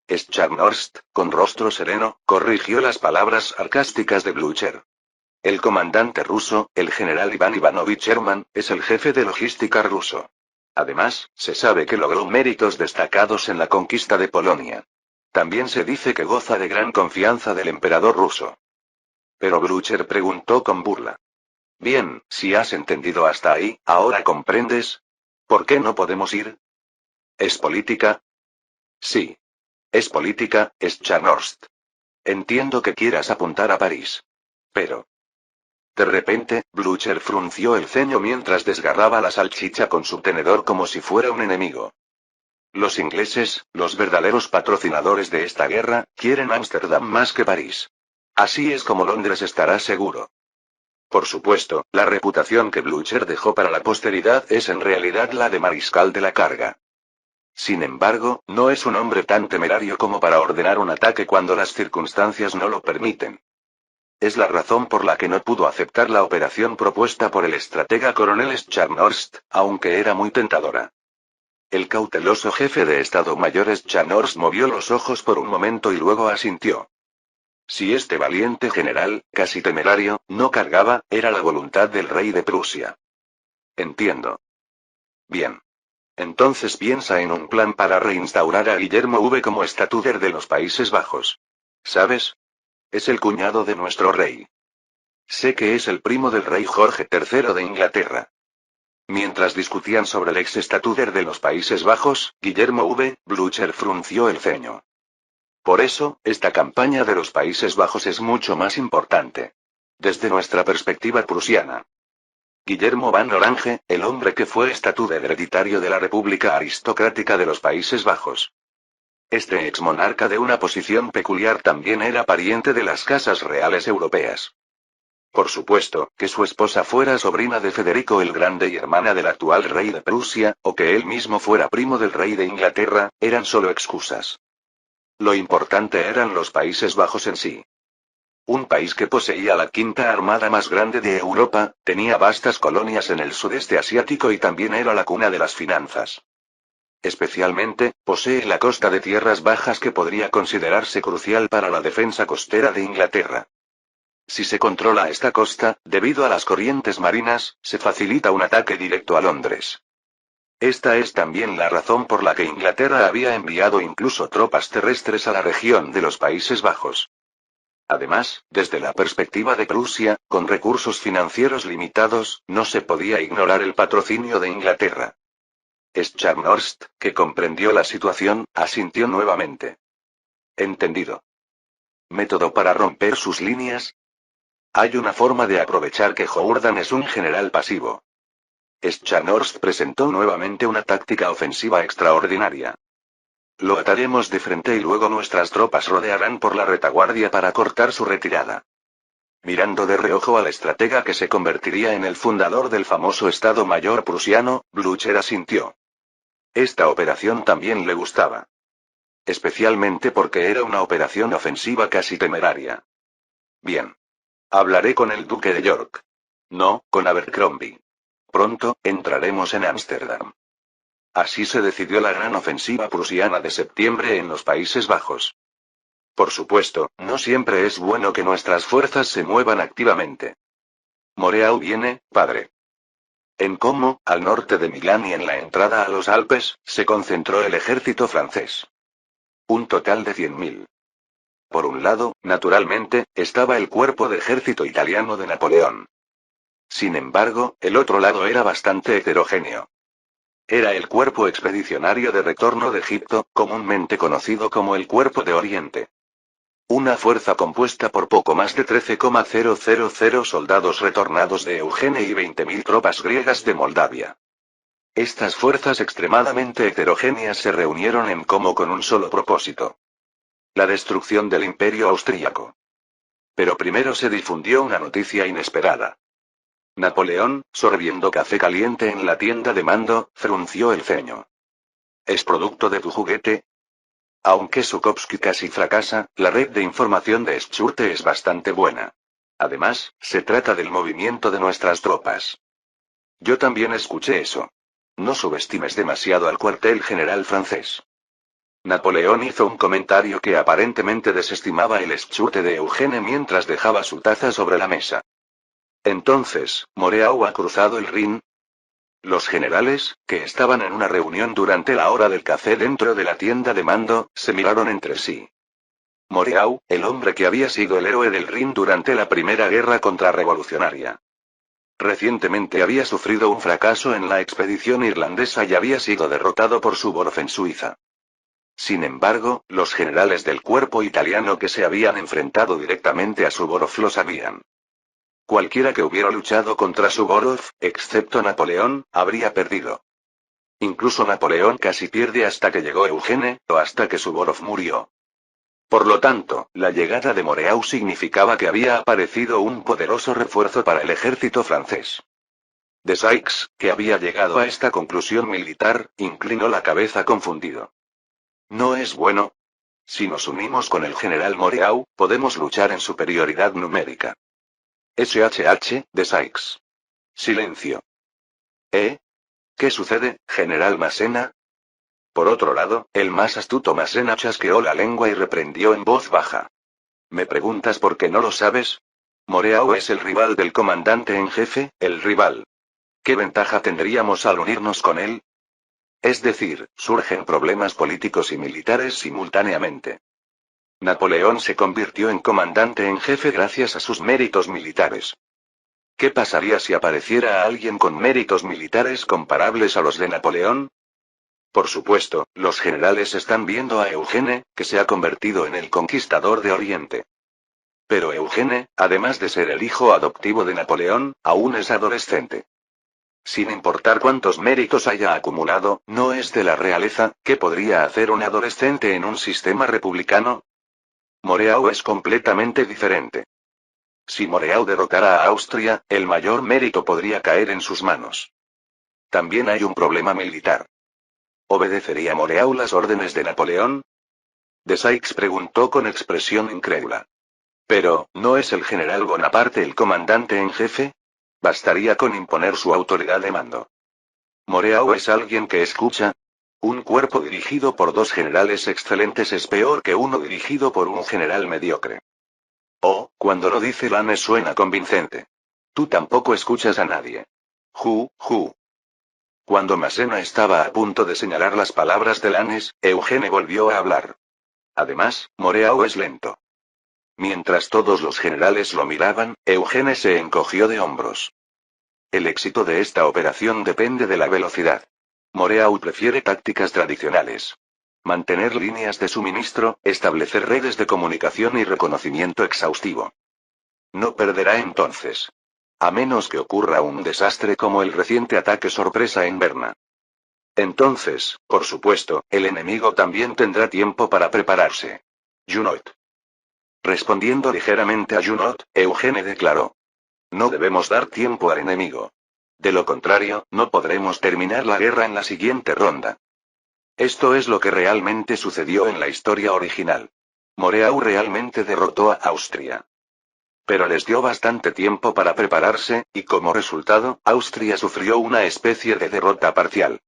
Scharnhorst, con rostro sereno, corrigió las palabras sarcásticas de Blücher. El comandante ruso, el general Iván Ivanovich Sherman, es el jefe de logística ruso. Además, se sabe que logró méritos destacados en la conquista de Polonia. También se dice que goza de gran confianza del emperador ruso. Pero Blücher preguntó con burla. Bien, si has entendido hasta ahí, ¿ahora comprendes? ¿Por qué no podemos ir? ¿Es política? Sí. Es política, Scharnhorst. Entiendo que quieras apuntar a París. Pero. De repente, Blücher frunció el ceño mientras desgarraba la salchicha con su tenedor como si fuera un enemigo. Los ingleses, los verdaderos patrocinadores de esta guerra, quieren Ámsterdam más que París. Así es como Londres estará seguro. Por supuesto, la reputación que Blücher dejó para la posteridad es en realidad la de mariscal de la carga. Sin embargo, no es un hombre tan temerario como para ordenar un ataque cuando las circunstancias no lo permiten. Es la razón por la que no pudo aceptar la operación propuesta por el estratega coronel Scharnhorst, aunque era muy tentadora. El cauteloso jefe de Estado Mayor Scharnhorst movió los ojos por un momento y luego asintió. Si este valiente general, casi temerario, no cargaba, era la voluntad del rey de Prusia. Entiendo. Bien. Entonces piensa en un plan para reinstaurar a Guillermo V como estatúder de los Países Bajos. ¿Sabes? Es el cuñado de nuestro rey. Sé que es el primo del rey Jorge III de Inglaterra. Mientras discutían sobre el ex estatúder de los Países Bajos, Guillermo V, Blücher frunció el ceño. Por eso, esta campaña de los Países Bajos es mucho más importante. Desde nuestra perspectiva prusiana. Guillermo van Orange, el hombre que fue estatúder hereditario de la República Aristocrática de los Países Bajos. Este exmonarca de una posición peculiar también era pariente de las casas reales europeas. Por supuesto, que su esposa fuera sobrina de Federico el Grande y hermana del actual rey de Prusia, o que él mismo fuera primo del rey de Inglaterra, eran solo excusas. Lo importante eran los Países Bajos en sí. Un país que poseía la quinta armada más grande de Europa, tenía vastas colonias en el sudeste asiático y también era la cuna de las finanzas. Especialmente, posee la costa de tierras bajas que podría considerarse crucial para la defensa costera de Inglaterra. Si se controla esta costa, debido a las corrientes marinas, se facilita un ataque directo a Londres. Esta es también la razón por la que Inglaterra había enviado incluso tropas terrestres a la región de los Países Bajos. Además, desde la perspectiva de Prusia, con recursos financieros limitados, no se podía ignorar el patrocinio de Inglaterra. Scharnhorst, que comprendió la situación, asintió nuevamente. Entendido. ¿Método para romper sus líneas? Hay una forma de aprovechar que Jourdan es un general pasivo. Scharnhorst presentó nuevamente una táctica ofensiva extraordinaria. Lo ataremos de frente y luego nuestras tropas rodearán por la retaguardia para cortar su retirada. Mirando de reojo al estratega que se convertiría en el fundador del famoso Estado Mayor prusiano, Blücher asintió. Esta operación también le gustaba. Especialmente porque era una operación ofensiva casi temeraria. Bien. Hablaré con el duque de York. No, con Abercrombie. Pronto, entraremos en Ámsterdam. Así se decidió la gran ofensiva prusiana de septiembre en los Países Bajos. Por supuesto, no siempre es bueno que nuestras fuerzas se muevan activamente. Moreau viene, padre. En Como, al norte de Milán y en la entrada a los Alpes, se concentró el ejército francés. Un total de 100.000. Por un lado, naturalmente, estaba el cuerpo de ejército italiano de Napoleón. Sin embargo, el otro lado era bastante heterogéneo. Era el cuerpo expedicionario de retorno de Egipto, comúnmente conocido como el Cuerpo de Oriente. Una fuerza compuesta por poco más de 13,000 soldados retornados de Eugene y 20.000 tropas griegas de Moldavia. Estas fuerzas extremadamente heterogéneas se reunieron en Como con un solo propósito: la destrucción del Imperio austríaco. Pero primero se difundió una noticia inesperada. Napoleón, sorbiendo café caliente en la tienda de mando, frunció el ceño. ¿Es producto de tu juguete? Aunque Zhukovsky casi fracasa, la red de información de Schurte es bastante buena. Además, se trata del movimiento de nuestras tropas. Yo también escuché eso. No subestimes demasiado al cuartel general francés. Napoleón hizo un comentario que aparentemente desestimaba el Schurte de Eugene mientras dejaba su taza sobre la mesa. Entonces, ¿Moreau ha cruzado el Rin? Los generales, que estaban en una reunión durante la hora del café dentro de la tienda de mando, se miraron entre sí. Moreau, el hombre que había sido el héroe del Rin durante la Primera Guerra Contrarrevolucionaria. Recientemente había sufrido un fracaso en la expedición irlandesa y había sido derrotado por Suvorov en Suiza. Sin embargo, los generales del cuerpo italiano que se habían enfrentado directamente a Suvorov lo sabían. Cualquiera que hubiera luchado contra Suvorov, excepto Napoleón, habría perdido. Incluso Napoleón casi pierde hasta que llegó Eugene, o hasta que Suvorov murió. Por lo tanto, la llegada de Moreau significaba que había aparecido un poderoso refuerzo para el ejército francés. De Sykes, que había llegado a esta conclusión militar, inclinó la cabeza confundido. ¿No es bueno? Si nos unimos con el general Moreau, podemos luchar en superioridad numérica. SHH, de Sykes. Silencio. ¿Qué sucede, general Massena? Por otro lado, el más astuto Massena chasqueó la lengua y reprendió en voz baja. ¿Me preguntas por qué no lo sabes? Moreau es el rival del comandante en jefe, el rival. ¿Qué ventaja tendríamos al unirnos con él? Es decir, surgen problemas políticos y militares simultáneamente. Napoleón se convirtió en comandante en jefe gracias a sus méritos militares. ¿Qué pasaría si apareciera alguien con méritos militares comparables a los de Napoleón? Por supuesto, los generales están viendo a Eugene, que se ha convertido en el conquistador de Oriente. Pero Eugene, además de ser el hijo adoptivo de Napoleón, aún es adolescente. Sin importar cuántos méritos haya acumulado, no es de la realeza. ¿Qué podría hacer un adolescente en un sistema republicano? Moreau es completamente diferente. Si Moreau derrotara a Austria, el mayor mérito podría caer en sus manos. También hay un problema militar. ¿Obedecería Moreau las órdenes de Napoleón? De Sykes preguntó con expresión incrédula. Pero, ¿no es el general Bonaparte el comandante en jefe? Bastaría con imponer su autoridad de mando. ¿Moreau es alguien que escucha? Un cuerpo dirigido por dos generales excelentes es peor que uno dirigido por un general mediocre. Oh, cuando lo dice Lane suena convincente. Tú tampoco escuchas a nadie. Ju. Cuando Masena estaba a punto de señalar las palabras de Lanes, Eugene volvió a hablar. Además, Moreau es lento. Mientras todos los generales lo miraban, Eugene se encogió de hombros. El éxito de esta operación depende de la velocidad. Moreau prefiere tácticas tradicionales. Mantener líneas de suministro, establecer redes de comunicación y reconocimiento exhaustivo. No perderá entonces. A menos que ocurra un desastre como el reciente ataque sorpresa en Berna. Entonces, por supuesto, el enemigo también tendrá tiempo para prepararse. Junot. Respondiendo ligeramente a Junot, Eugene declaró. No debemos dar tiempo al enemigo. De lo contrario, no podremos terminar la guerra en la siguiente ronda. Esto es lo que realmente sucedió en la historia original. Moreau realmente derrotó a Austria. Pero les dio bastante tiempo para prepararse, y como resultado, Austria sufrió una especie de derrota parcial.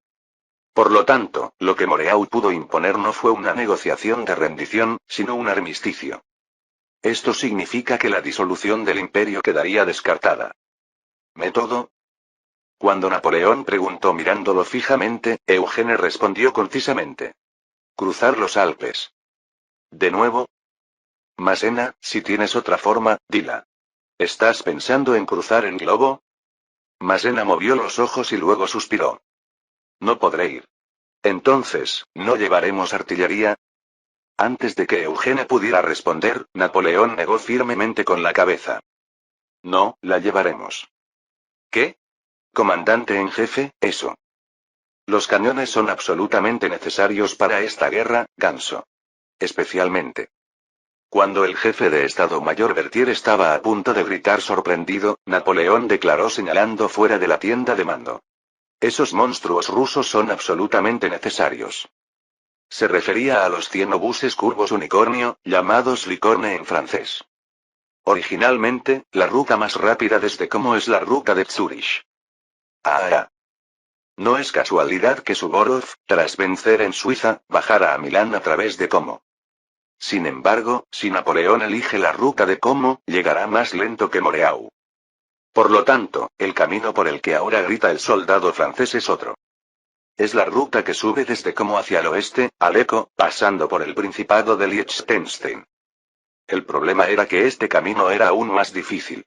Por lo tanto, lo que Moreau pudo imponer no fue una negociación de rendición, sino un armisticio. Esto significa que la disolución del imperio quedaría descartada. ¿Método? Cuando Napoleón preguntó mirándolo fijamente, Eugene respondió concisamente. Cruzar los Alpes. ¿De nuevo? Masena, si tienes otra forma, dila. ¿Estás pensando en cruzar el globo? Masena movió los ojos y luego suspiró. No podré ir. Entonces, ¿no llevaremos artillería? Antes de que Eugene pudiera responder, Napoleón negó firmemente con la cabeza. No, la llevaremos. ¿Qué? Comandante en jefe, eso. Los cañones son absolutamente necesarios para esta guerra, Ganso. Especialmente. Cuando el jefe de Estado Mayor Berthier estaba a punto de gritar sorprendido, Napoleón declaró señalando fuera de la tienda de mando. Esos monstruos rusos son absolutamente necesarios. Se refería a los 100 obuses curvos unicornio, llamados licorne en francés. Originalmente, la ruta más rápida desde Como es la ruta de Zúrich. Ah. No es casualidad que Suvorov, tras vencer en Suiza, bajara a Milán a través de Como. Sin embargo, si Napoleón elige la ruta de Como, llegará más lento que Moreau. Por lo tanto, el camino por el que ahora grita el soldado francés es otro. Es la ruta que sube desde Como hacia el oeste, al Eco, pasando por el Principado de Liechtenstein. El problema era que este camino era aún más difícil.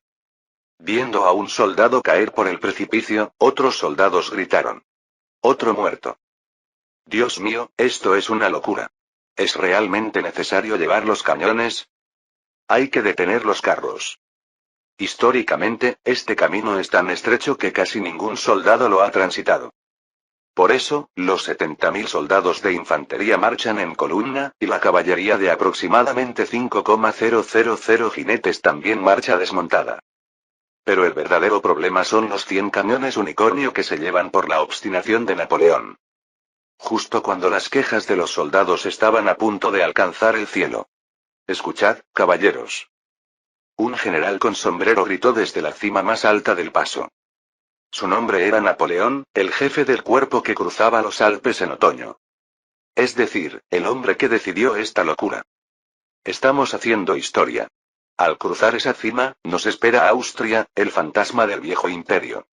Viendo a un soldado caer por el precipicio, otros soldados gritaron. Otro muerto. Dios mío, esto es una locura. ¿Es realmente necesario llevar los cañones? Hay que detener los carros. Históricamente, este camino es tan estrecho que casi ningún soldado lo ha transitado. Por eso, los 70.000 soldados de infantería marchan en columna, y la caballería de aproximadamente 5,000 jinetes también marcha desmontada. Pero el verdadero problema son los 100 cañones unicornio que se llevan por la obstinación de Napoleón. Justo cuando las quejas de los soldados estaban a punto de alcanzar el cielo. Escuchad, caballeros. Un general con sombrero gritó desde la cima más alta del paso. Su nombre era Napoleón, el jefe del cuerpo que cruzaba los Alpes en otoño. Es decir, el hombre que decidió esta locura. Estamos haciendo historia. Al cruzar esa cima, nos espera Austria, el fantasma del viejo imperio.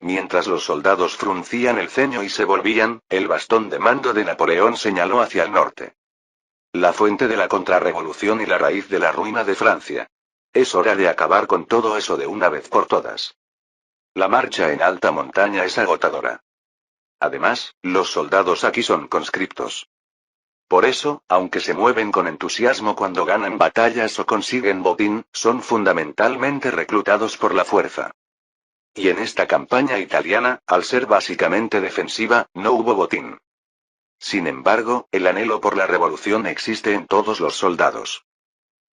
Mientras los soldados fruncían el ceño y se volvían, el bastón de mando de Napoleón señaló hacia el norte. La fuente de la contrarrevolución y la raíz de la ruina de Francia. Es hora de acabar con todo eso de una vez por todas. La marcha en alta montaña es agotadora. Además, los soldados aquí son conscriptos. Por eso, aunque se mueven con entusiasmo cuando ganan batallas o consiguen botín, son fundamentalmente reclutados por la fuerza. Y en esta campaña italiana, al ser básicamente defensiva, no hubo botín. Sin embargo, el anhelo por la revolución existe en todos los soldados.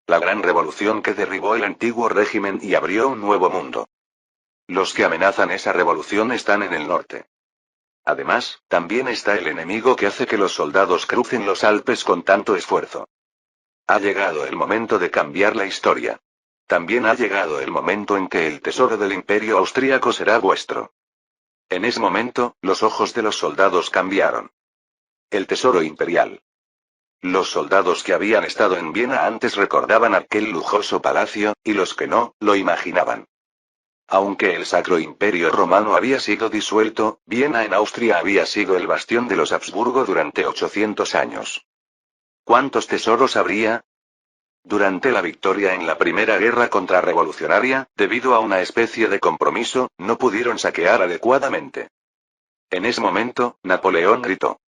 La gran revolución que derribó el antiguo régimen y abrió un nuevo mundo. Los que amenazan esa revolución están en el norte. Además, también está el enemigo que hace que los soldados crucen los Alpes con tanto esfuerzo. Ha llegado el momento de cambiar la historia. También ha llegado el momento en que el tesoro del Imperio Austríaco será vuestro. En ese momento, los ojos de los soldados cambiaron. El tesoro imperial. Los soldados que habían estado en Viena antes recordaban aquel lujoso palacio, y los que no, lo imaginaban. Aunque el Sacro Imperio Romano había sido disuelto, Viena en Austria había sido el bastión de los Habsburgo durante 800 años. ¿Cuántos tesoros habría? Durante la victoria en la Primera Guerra Contrarrevolucionaria, debido a una especie de compromiso, no pudieron saquear adecuadamente. En ese momento, Napoleón gritó: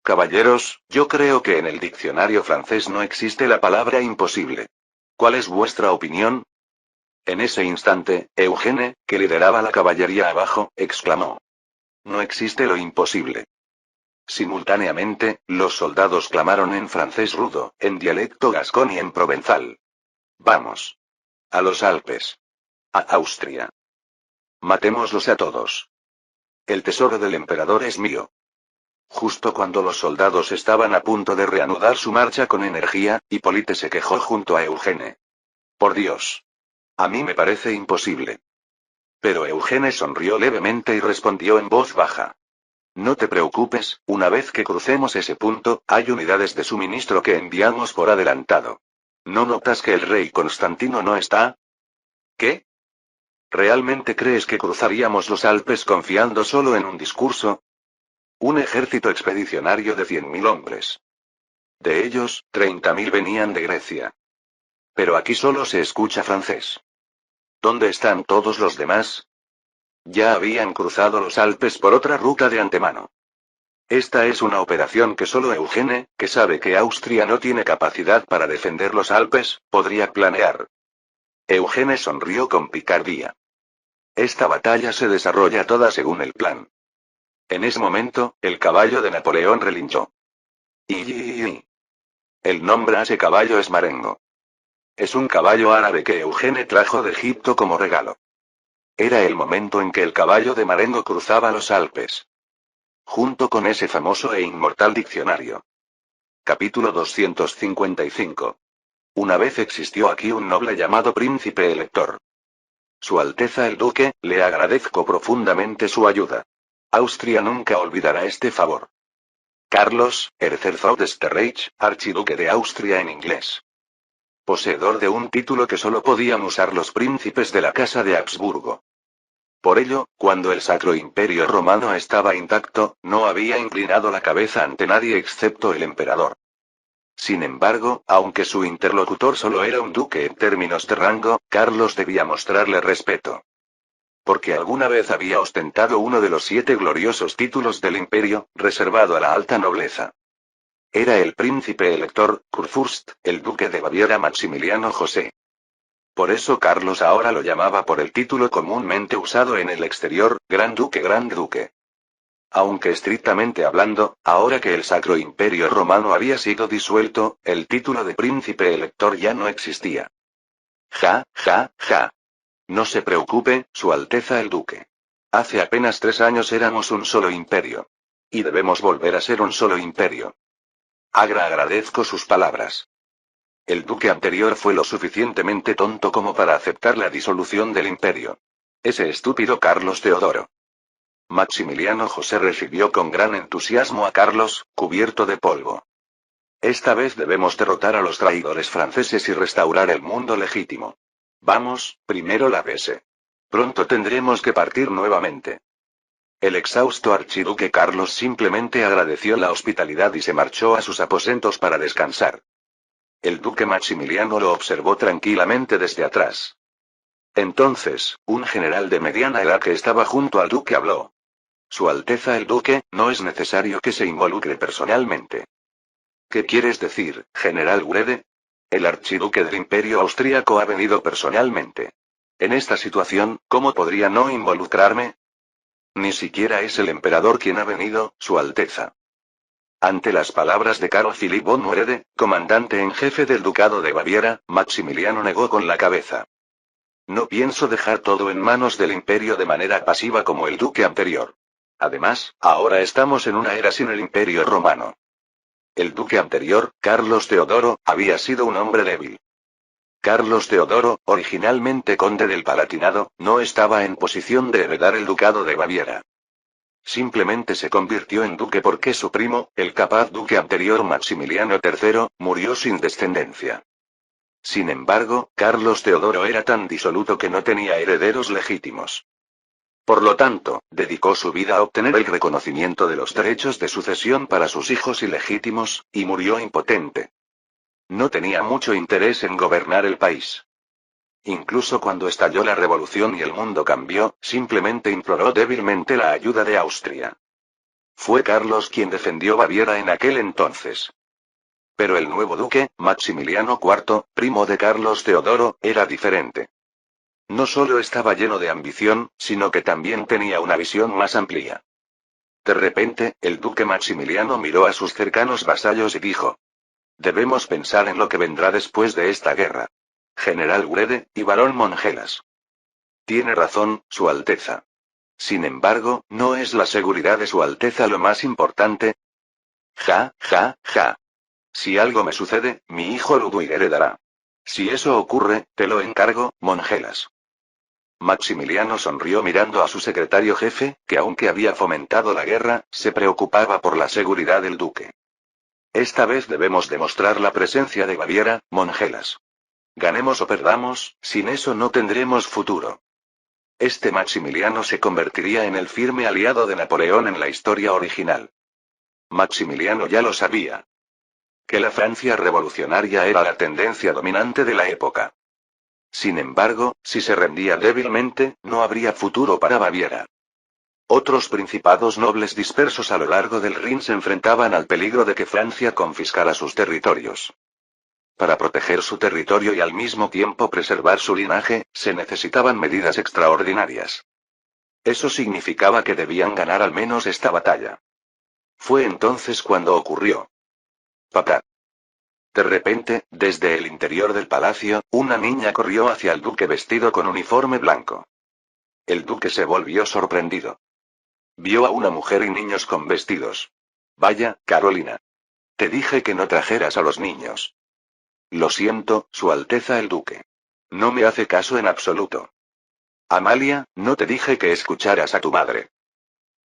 Caballeros, yo creo que en el diccionario francés no existe la palabra imposible. ¿Cuál es vuestra opinión? En ese instante, Eugene, que lideraba la caballería abajo, exclamó: No existe lo imposible. Simultáneamente, los soldados clamaron en francés rudo, en dialecto gascón y en provenzal: Vamos. A los Alpes. A Austria. Matémoslos a todos. El tesoro del emperador es mío. Justo cuando los soldados estaban a punto de reanudar su marcha con energía, Hipólite se quejó junto a Eugene. Por Dios. A mí me parece imposible. Pero Eugene sonrió levemente y respondió en voz baja: No te preocupes, una vez que crucemos ese punto, hay unidades de suministro que enviamos por adelantado. ¿No notas que el rey Constantino no está? ¿Qué? ¿Realmente crees que cruzaríamos los Alpes confiando solo en un discurso? Un ejército expedicionario de 100.000 hombres. De ellos, 30.000 venían de Grecia. Pero aquí solo se escucha francés. ¿Dónde están todos los demás? Ya habían cruzado los Alpes por otra ruta de antemano. Esta es una operación que solo Eugene, que sabe que Austria no tiene capacidad para defender los Alpes, podría planear. Eugene sonrió con picardía. Esta batalla se desarrolla toda según el plan. En ese momento, el caballo de Napoleón relinchó. Y. El nombre a ese caballo es Marengo. Es un caballo árabe que Eugene trajo de Egipto como regalo. Era el momento en que el caballo de Marengo cruzaba los Alpes. Junto con ese famoso e inmortal diccionario. Capítulo 255. Una vez existió aquí un noble llamado Príncipe Elector. Su Alteza el Duque, le agradezco profundamente su ayuda. Austria nunca olvidará este favor. Carlos, Erzherzog de Reich, Archiduque de Austria en inglés. Poseedor de un título que solo podían usar los príncipes de la Casa de Habsburgo. Por ello, cuando el Sacro Imperio Romano estaba intacto, no había inclinado la cabeza ante nadie excepto el emperador. Sin embargo, aunque su interlocutor solo era un duque en términos de rango, Carlos debía mostrarle respeto. Porque alguna vez había ostentado uno de los 7 gloriosos títulos del imperio, reservado a la alta nobleza. Era el príncipe elector, Kurfürst, el duque de Baviera Maximiliano José. Por eso Carlos ahora lo llamaba por el título comúnmente usado en el exterior, Gran Duque Gran Duque. Aunque estrictamente hablando, ahora que el Sacro Imperio Romano había sido disuelto, el título de príncipe elector ya no existía. Ja, ja, ja. No se preocupe, Su Alteza el Duque. Hace apenas 3 años éramos un solo imperio. Y debemos volver a ser un solo imperio. Agradezco sus palabras. El duque anterior fue lo suficientemente tonto como para aceptar la disolución del imperio. Ese estúpido Carlos Teodoro. Maximiliano José recibió con gran entusiasmo a Carlos, cubierto de polvo. Esta vez debemos derrotar a los traidores franceses y restaurar el mundo legítimo. Vamos, primero la PS. Pronto tendremos que partir nuevamente. El exhausto archiduque Carlos simplemente agradeció la hospitalidad y se marchó a sus aposentos para descansar. El duque Maximiliano lo observó tranquilamente desde atrás. Entonces, un general de mediana edad que estaba junto al duque habló. Su Alteza el Duque, no es necesario que se involucre personalmente. ¿Qué quieres decir, general Wrede? El archiduque del Imperio Austríaco ha venido personalmente. En esta situación, ¿cómo podría no involucrarme? Ni siquiera es el emperador quien ha venido, Su Alteza. Ante las palabras de Carl Philipp von Wrede, comandante en jefe del Ducado de Baviera, Maximiliano negó con la cabeza. No pienso dejar todo en manos del imperio de manera pasiva como el duque anterior. Además, ahora estamos en una era sin el Imperio Romano. El duque anterior, Carlos Teodoro, había sido un hombre débil. Carlos Teodoro, originalmente conde del Palatinado, no estaba en posición de heredar el ducado de Baviera. Simplemente se convirtió en duque porque su primo, el capaz duque anterior Maximiliano III, murió sin descendencia. Sin embargo, Carlos Teodoro era tan disoluto que no tenía herederos legítimos. Por lo tanto, dedicó su vida a obtener el reconocimiento de los derechos de sucesión para sus hijos ilegítimos, y murió impotente. No tenía mucho interés en gobernar el país. Incluso cuando estalló la revolución y el mundo cambió, simplemente imploró débilmente la ayuda de Austria. Fue Carlos quien defendió Baviera en aquel entonces. Pero el nuevo duque, Maximiliano IV, primo de Carlos Teodoro, era diferente. No solo estaba lleno de ambición, sino que también tenía una visión más amplia. De repente, el duque Maximiliano miró a sus cercanos vasallos y dijo: debemos pensar en lo que vendrá después de esta guerra. General Wrede, y barón Mongelas. Tiene razón, Su Alteza. Sin embargo, ¿no es la seguridad de Su Alteza lo más importante? Ja, ja, ja. Si algo me sucede, mi hijo Ludwig heredará. Si eso ocurre, te lo encargo, Mongelas. Maximiliano sonrió mirando a su secretario jefe, que aunque había fomentado la guerra, se preocupaba por la seguridad del duque. Esta vez debemos demostrar la presencia de Baviera, Mongelas. Ganemos o perdamos, sin eso no tendremos futuro. Este Maximiliano se convertiría en el firme aliado de Napoleón en la historia original. Maximiliano ya lo sabía. Que la Francia revolucionaria era la tendencia dominante de la época. Sin embargo, si se rendía débilmente, no habría futuro para Baviera. Otros principados nobles dispersos a lo largo del Rin se enfrentaban al peligro de que Francia confiscara sus territorios. Para proteger su territorio y al mismo tiempo preservar su linaje, se necesitaban medidas extraordinarias. Eso significaba que debían ganar al menos esta batalla. Fue entonces cuando ocurrió. Papá. De repente, desde el interior del palacio, una niña corrió hacia el duque vestido con uniforme blanco. El duque se volvió sorprendido. Vio a una mujer y niños con vestidos. Vaya, Carolina. Te dije que no trajeras a los niños. Lo siento, Su Alteza el Duque. No me hace caso en absoluto. Amalia, no te dije que escucharas a tu madre.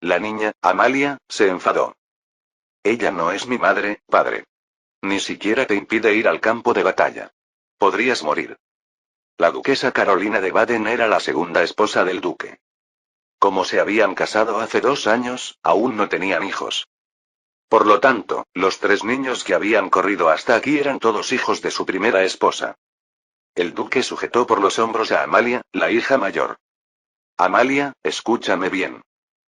La niña, Amalia, se enfadó. Ella no es mi madre, padre. Ni siquiera te impide ir al campo de batalla. Podrías morir. La duquesa Carolina de Baden era la segunda esposa del duque. Como se habían casado hace 2 años, aún no tenían hijos. Por lo tanto, los 3 niños que habían corrido hasta aquí eran todos hijos de su primera esposa. El duque sujetó por los hombros a Amalia, la hija mayor. Amalia, escúchame bien.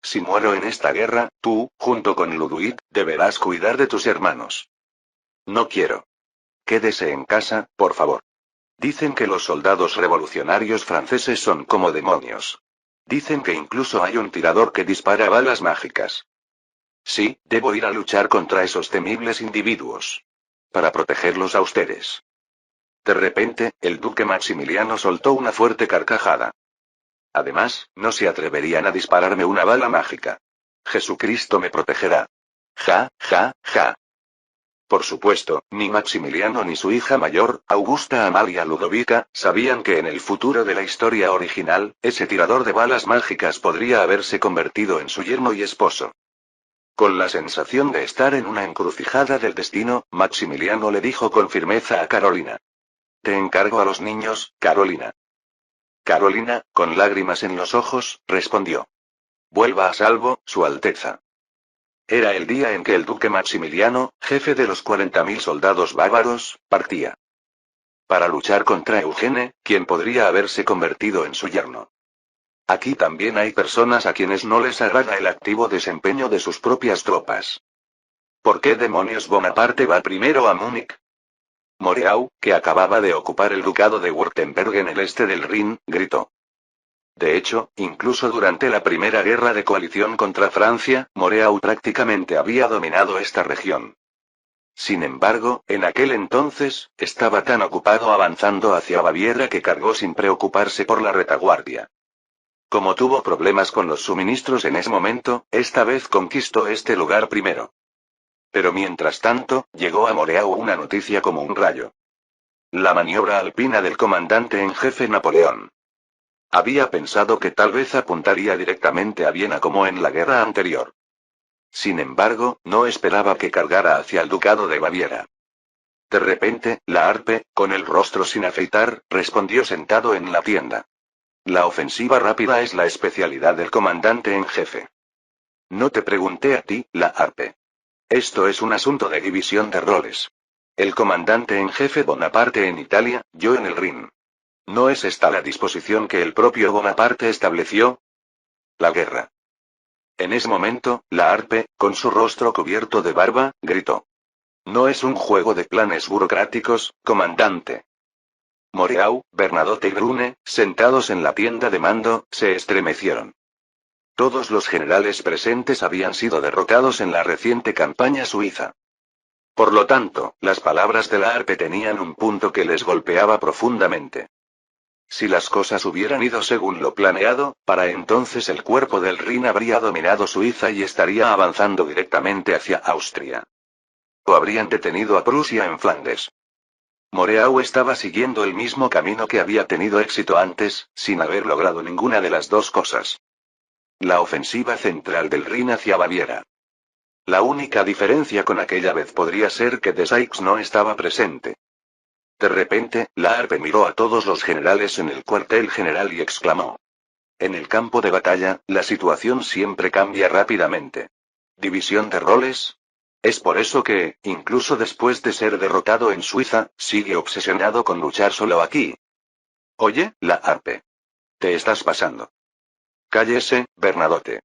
Si muero en esta guerra, tú, junto con Ludwig, deberás cuidar de tus hermanos. No quiero. Quédese en casa, por favor. Dicen que los soldados revolucionarios franceses son como demonios. Dicen que incluso hay un tirador que dispara balas mágicas. Sí, debo ir a luchar contra esos temibles individuos. Para protegerlos a ustedes. De repente, el duque Maximiliano soltó una fuerte carcajada. Además, no se atreverían a dispararme una bala mágica. Jesucristo me protegerá. Ja, ja, ja. Por supuesto, ni Maximiliano ni su hija mayor, Augusta Amalia Ludovica, sabían que en el futuro de la historia original, ese tirador de balas mágicas podría haberse convertido en su yerno y esposo. Con la sensación de estar en una encrucijada del destino, Maximiliano le dijo con firmeza a Carolina. Te encargo a los niños, Carolina. Carolina, con lágrimas en los ojos, respondió. Vuelva a salvo, Su Alteza. Era el día en que el duque Maximiliano, jefe de los 40.000 soldados bávaros, partía. Para luchar contra Eugene, quien podría haberse convertido en su yerno. Aquí también hay personas a quienes no les agrada el activo desempeño de sus propias tropas. ¿Por qué demonios Bonaparte va primero a Múnich? Moreau, que acababa de ocupar el ducado de Württemberg en el este del Rin, gritó. De hecho, incluso durante la primera guerra de coalición contra Francia, Moreau prácticamente había dominado esta región. Sin embargo, en aquel entonces, estaba tan ocupado avanzando hacia Baviera que cargó sin preocuparse por la retaguardia. Como tuvo problemas con los suministros en ese momento, esta vez conquistó este lugar primero. Pero mientras tanto, llegó a Moreau una noticia como un rayo. La maniobra alpina del comandante en jefe Napoleón. Había pensado que tal vez apuntaría directamente a Viena como en la guerra anterior. Sin embargo, no esperaba que cargara hacia el ducado de Baviera. De repente, la Arpe, con el rostro sin afeitar, respondió sentado en la tienda. La ofensiva rápida es la especialidad del comandante en jefe. No te pregunté a ti, la Arpe. Esto es un asunto de división de roles. El comandante en jefe Bonaparte en Italia, yo en el Rin. ¿No es esta la disposición que el propio Bonaparte estableció? La guerra. En ese momento, la Arpe, con su rostro cubierto de barba, gritó. No es un juego de planes burocráticos, comandante. Moreau, Bernadotte y Brune, sentados en la tienda de mando, se estremecieron. Todos los generales presentes habían sido derrotados en la reciente campaña suiza. Por lo tanto, las palabras de la Arpe tenían un punto que les golpeaba profundamente. Si las cosas hubieran ido según lo planeado, para entonces el cuerpo del Rin habría dominado Suiza y estaría avanzando directamente hacia Austria. O habrían detenido a Prusia en Flandes. Moreau estaba siguiendo el mismo camino que había tenido éxito antes, sin haber logrado ninguna de las dos cosas. La ofensiva central del Rin hacia Baviera. La única diferencia con aquella vez podría ser que de Sykes no estaba presente. De repente, la Arpe miró a todos los generales en el cuartel general y exclamó. En el campo de batalla, la situación siempre cambia rápidamente. ¿División de roles? Es por eso que, incluso después de ser derrotado en Suiza, sigue obsesionado con luchar solo aquí. Oye, la Arpe. Te estás pasando. Cállese, Bernadotte.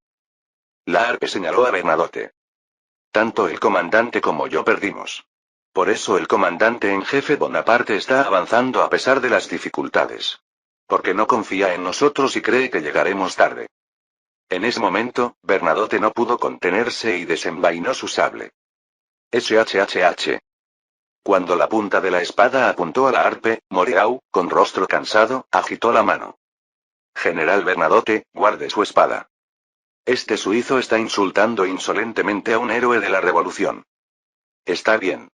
La Arpe señaló a Bernadotte. Tanto el comandante como yo perdimos. Por eso el comandante en jefe Bonaparte está avanzando a pesar de las dificultades. Porque no confía en nosotros y cree que llegaremos tarde. En ese momento, Bernadotte no pudo contenerse y desenvainó su sable. SHHH. Cuando la punta de la espada apuntó a la Arpe, Moreau, con rostro cansado, agitó la mano. General Bernadotte, guarde su espada. Este suizo está insultando insolentemente a un héroe de la revolución. Está bien.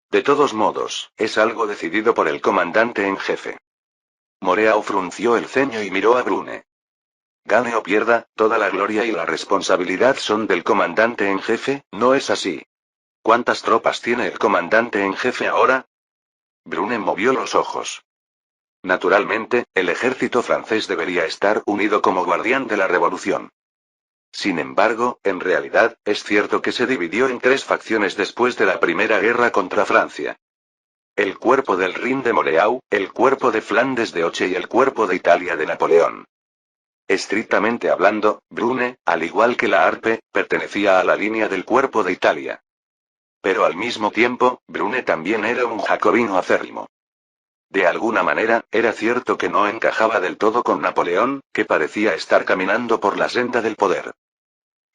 De todos modos, es algo decidido por el comandante en jefe. Moreau frunció el ceño y miró a Brune. Gane o pierda, toda la gloria y la responsabilidad son del comandante en jefe, ¿no es así? ¿Cuántas tropas tiene el comandante en jefe ahora? Brune movió los ojos. Naturalmente, el ejército francés debería estar unido como guardián de la revolución. Sin embargo, en realidad, es cierto que se dividió en tres facciones después de la Primera Guerra contra Francia. El cuerpo del Rin de Moreau, el cuerpo de Flandes de Hoche y el cuerpo de Italia de Napoleón. Estrictamente hablando, Brune, al igual que la Arpe, pertenecía a la línea del cuerpo de Italia. Pero al mismo tiempo, Brune también era un jacobino acérrimo. De alguna manera, era cierto que no encajaba del todo con Napoleón, que parecía estar caminando por la senda del poder.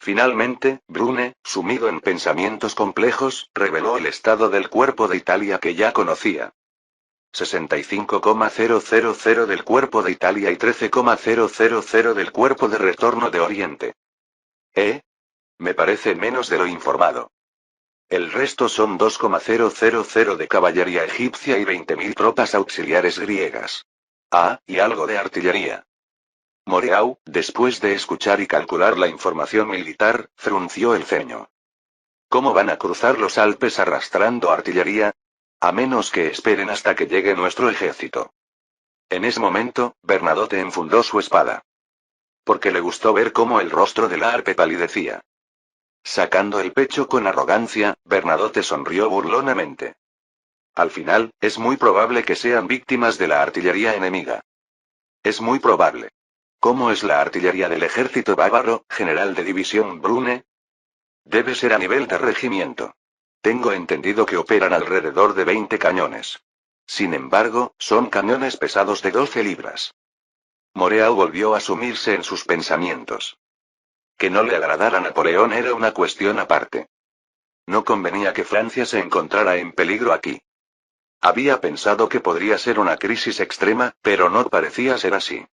Finalmente, Brune, sumido en pensamientos complejos, reveló el estado del cuerpo de Italia que ya conocía. 65,000 del cuerpo de Italia y 13,000 del cuerpo de retorno de Oriente. Me parece menos de lo informado. El resto son 2,000 de caballería egipcia y 20.000 tropas auxiliares griegas. Y algo de artillería. Moreau, después de escuchar y calcular la información militar, frunció el ceño. ¿Cómo van a cruzar los Alpes arrastrando artillería? A menos que esperen hasta que llegue nuestro ejército. En ese momento, Bernadotte enfundó su espada. Porque le gustó ver cómo el rostro de la Arpe palidecía. Sacando el pecho con arrogancia, Bernadotte sonrió burlonamente. Al final, es muy probable que sean víctimas de la artillería enemiga. Es muy probable. ¿Cómo es la artillería del ejército bávaro, general de división Brune? Debe ser a nivel de regimiento. Tengo entendido que operan alrededor de 20 cañones. Sin embargo, son cañones pesados de 12 libras. Moreau volvió a sumirse en sus pensamientos. Que no le agradara a Napoleón era una cuestión aparte. No convenía que Francia se encontrara en peligro aquí. Había pensado que podría ser una crisis extrema, pero no parecía ser así.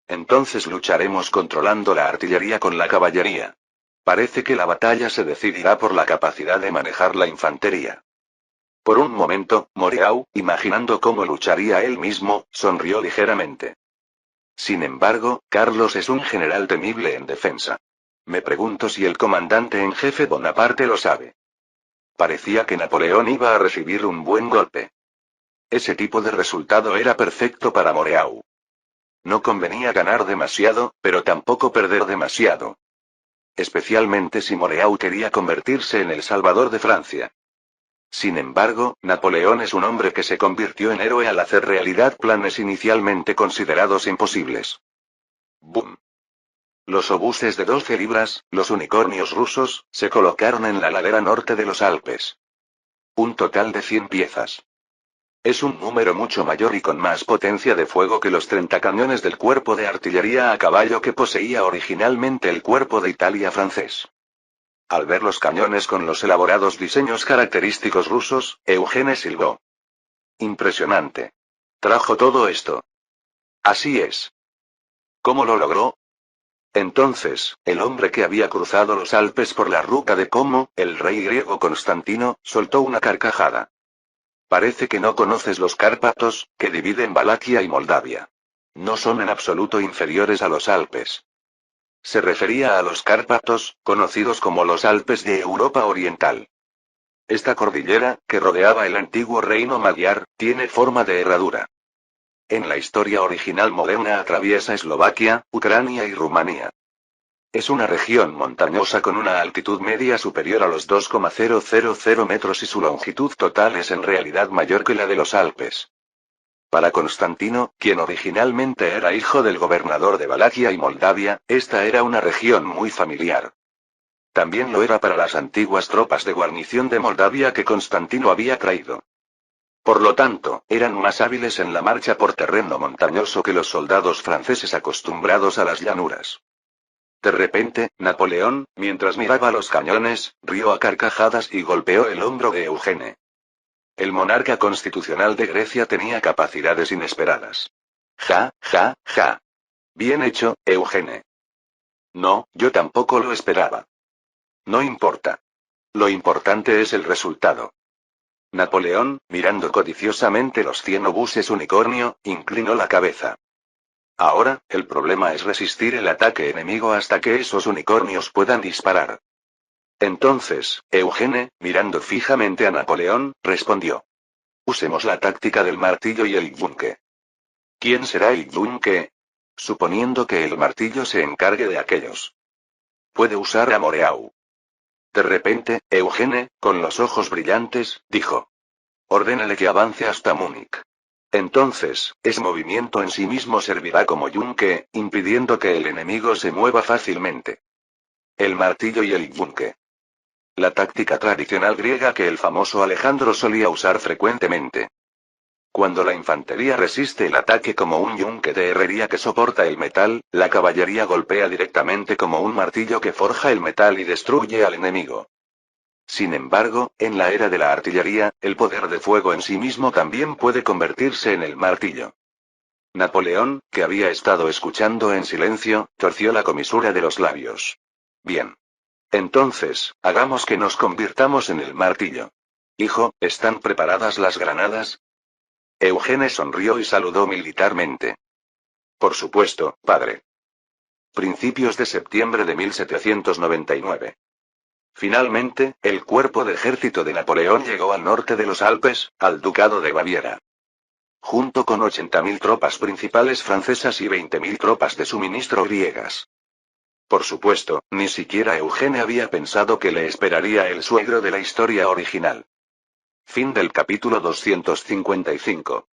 Entonces lucharemos controlando la artillería con la caballería. Parece que la batalla se decidirá por la capacidad de manejar la infantería. Por un momento, Moreau, imaginando cómo lucharía él mismo, sonrió ligeramente. Sin embargo, Carlos es un general temible en defensa. Me pregunto si el comandante en jefe Bonaparte lo sabe. Parecía que Napoleón iba a recibir un buen golpe. Ese tipo de resultado era perfecto para Moreau. No convenía ganar demasiado, pero tampoco perder demasiado. Especialmente si Moreau quería convertirse en el Salvador de Francia. Sin embargo, Napoleón es un hombre que se convirtió en héroe al hacer realidad planes inicialmente considerados imposibles. ¡Bum! Los obuses de 12 libras, los unicornios rusos, se colocaron en la ladera norte de los Alpes. Un total de 100 piezas. Es un número mucho mayor y con más potencia de fuego que los 30 cañones del cuerpo de artillería a caballo que poseía originalmente el cuerpo de Italia francés. Al ver los cañones con los elaborados diseños característicos rusos, Eugene silbó. Impresionante. Trajo todo esto. Así es. ¿Cómo lo logró? Entonces, el hombre que había cruzado los Alpes por la ruta de Como, el rey griego Constantino, soltó una carcajada. Parece que no conoces los Cárpatos, que dividen Valaquia y Moldavia. No son en absoluto inferiores a los Alpes. Se refería a los Cárpatos, conocidos como los Alpes de Europa Oriental. Esta cordillera, que rodeaba el antiguo reino magiar, tiene forma de herradura. En la historia original moderna atraviesa Eslovaquia, Ucrania y Rumanía. Es una región montañosa con una altitud media superior a los 2,000 metros y su longitud total es en realidad mayor que la de los Alpes. Para Constantino, quien originalmente era hijo del gobernador de Valaquia y Moldavia, esta era una región muy familiar. También lo era para las antiguas tropas de guarnición de Moldavia que Constantino había traído. Por lo tanto, eran más hábiles en la marcha por terreno montañoso que los soldados franceses acostumbrados a las llanuras. De repente, Napoleón, mientras miraba los cañones, rió a carcajadas y golpeó el hombro de Eugene. El monarca constitucional de Grecia tenía capacidades inesperadas. Ja, ja, ja. Bien hecho, Eugene. No, yo tampoco lo esperaba. No importa. Lo importante es el resultado. Napoleón, mirando codiciosamente los 100 obuses unicornio, inclinó la cabeza. Ahora, el problema es resistir el ataque enemigo hasta que esos unicornios puedan disparar. Entonces, Eugene, mirando fijamente a Napoleón, respondió. Usemos la táctica del martillo y el yunque. ¿Quién será el yunque? Suponiendo que el martillo se encargue de aquellos. Puede usar a Moreau. De repente, Eugene, con los ojos brillantes, dijo. Ordénale que avance hasta Múnich. Entonces, ese movimiento en sí mismo servirá como yunque, impidiendo que el enemigo se mueva fácilmente. El martillo y el yunque. La táctica tradicional griega que el famoso Alejandro solía usar frecuentemente. Cuando la infantería resiste el ataque como un yunque de herrería que soporta el metal, la caballería golpea directamente como un martillo que forja el metal y destruye al enemigo. Sin embargo, en la era de la artillería, el poder de fuego en sí mismo también puede convertirse en el martillo. Napoleón, que había estado escuchando en silencio, torció la comisura de los labios. Bien. Entonces, hagamos que nos convirtamos en el martillo. Hijo, ¿están preparadas las granadas? Eugene sonrió y saludó militarmente. Por supuesto, padre. Principios de septiembre de 1799. Finalmente, el cuerpo de ejército de Napoleón llegó al norte de los Alpes, al Ducado de Baviera. Junto con 80.000 tropas principales francesas y 20.000 tropas de suministro griegas. Por supuesto, ni siquiera Eugene había pensado que le esperaría el suegro de la historia original. Fin del capítulo 255.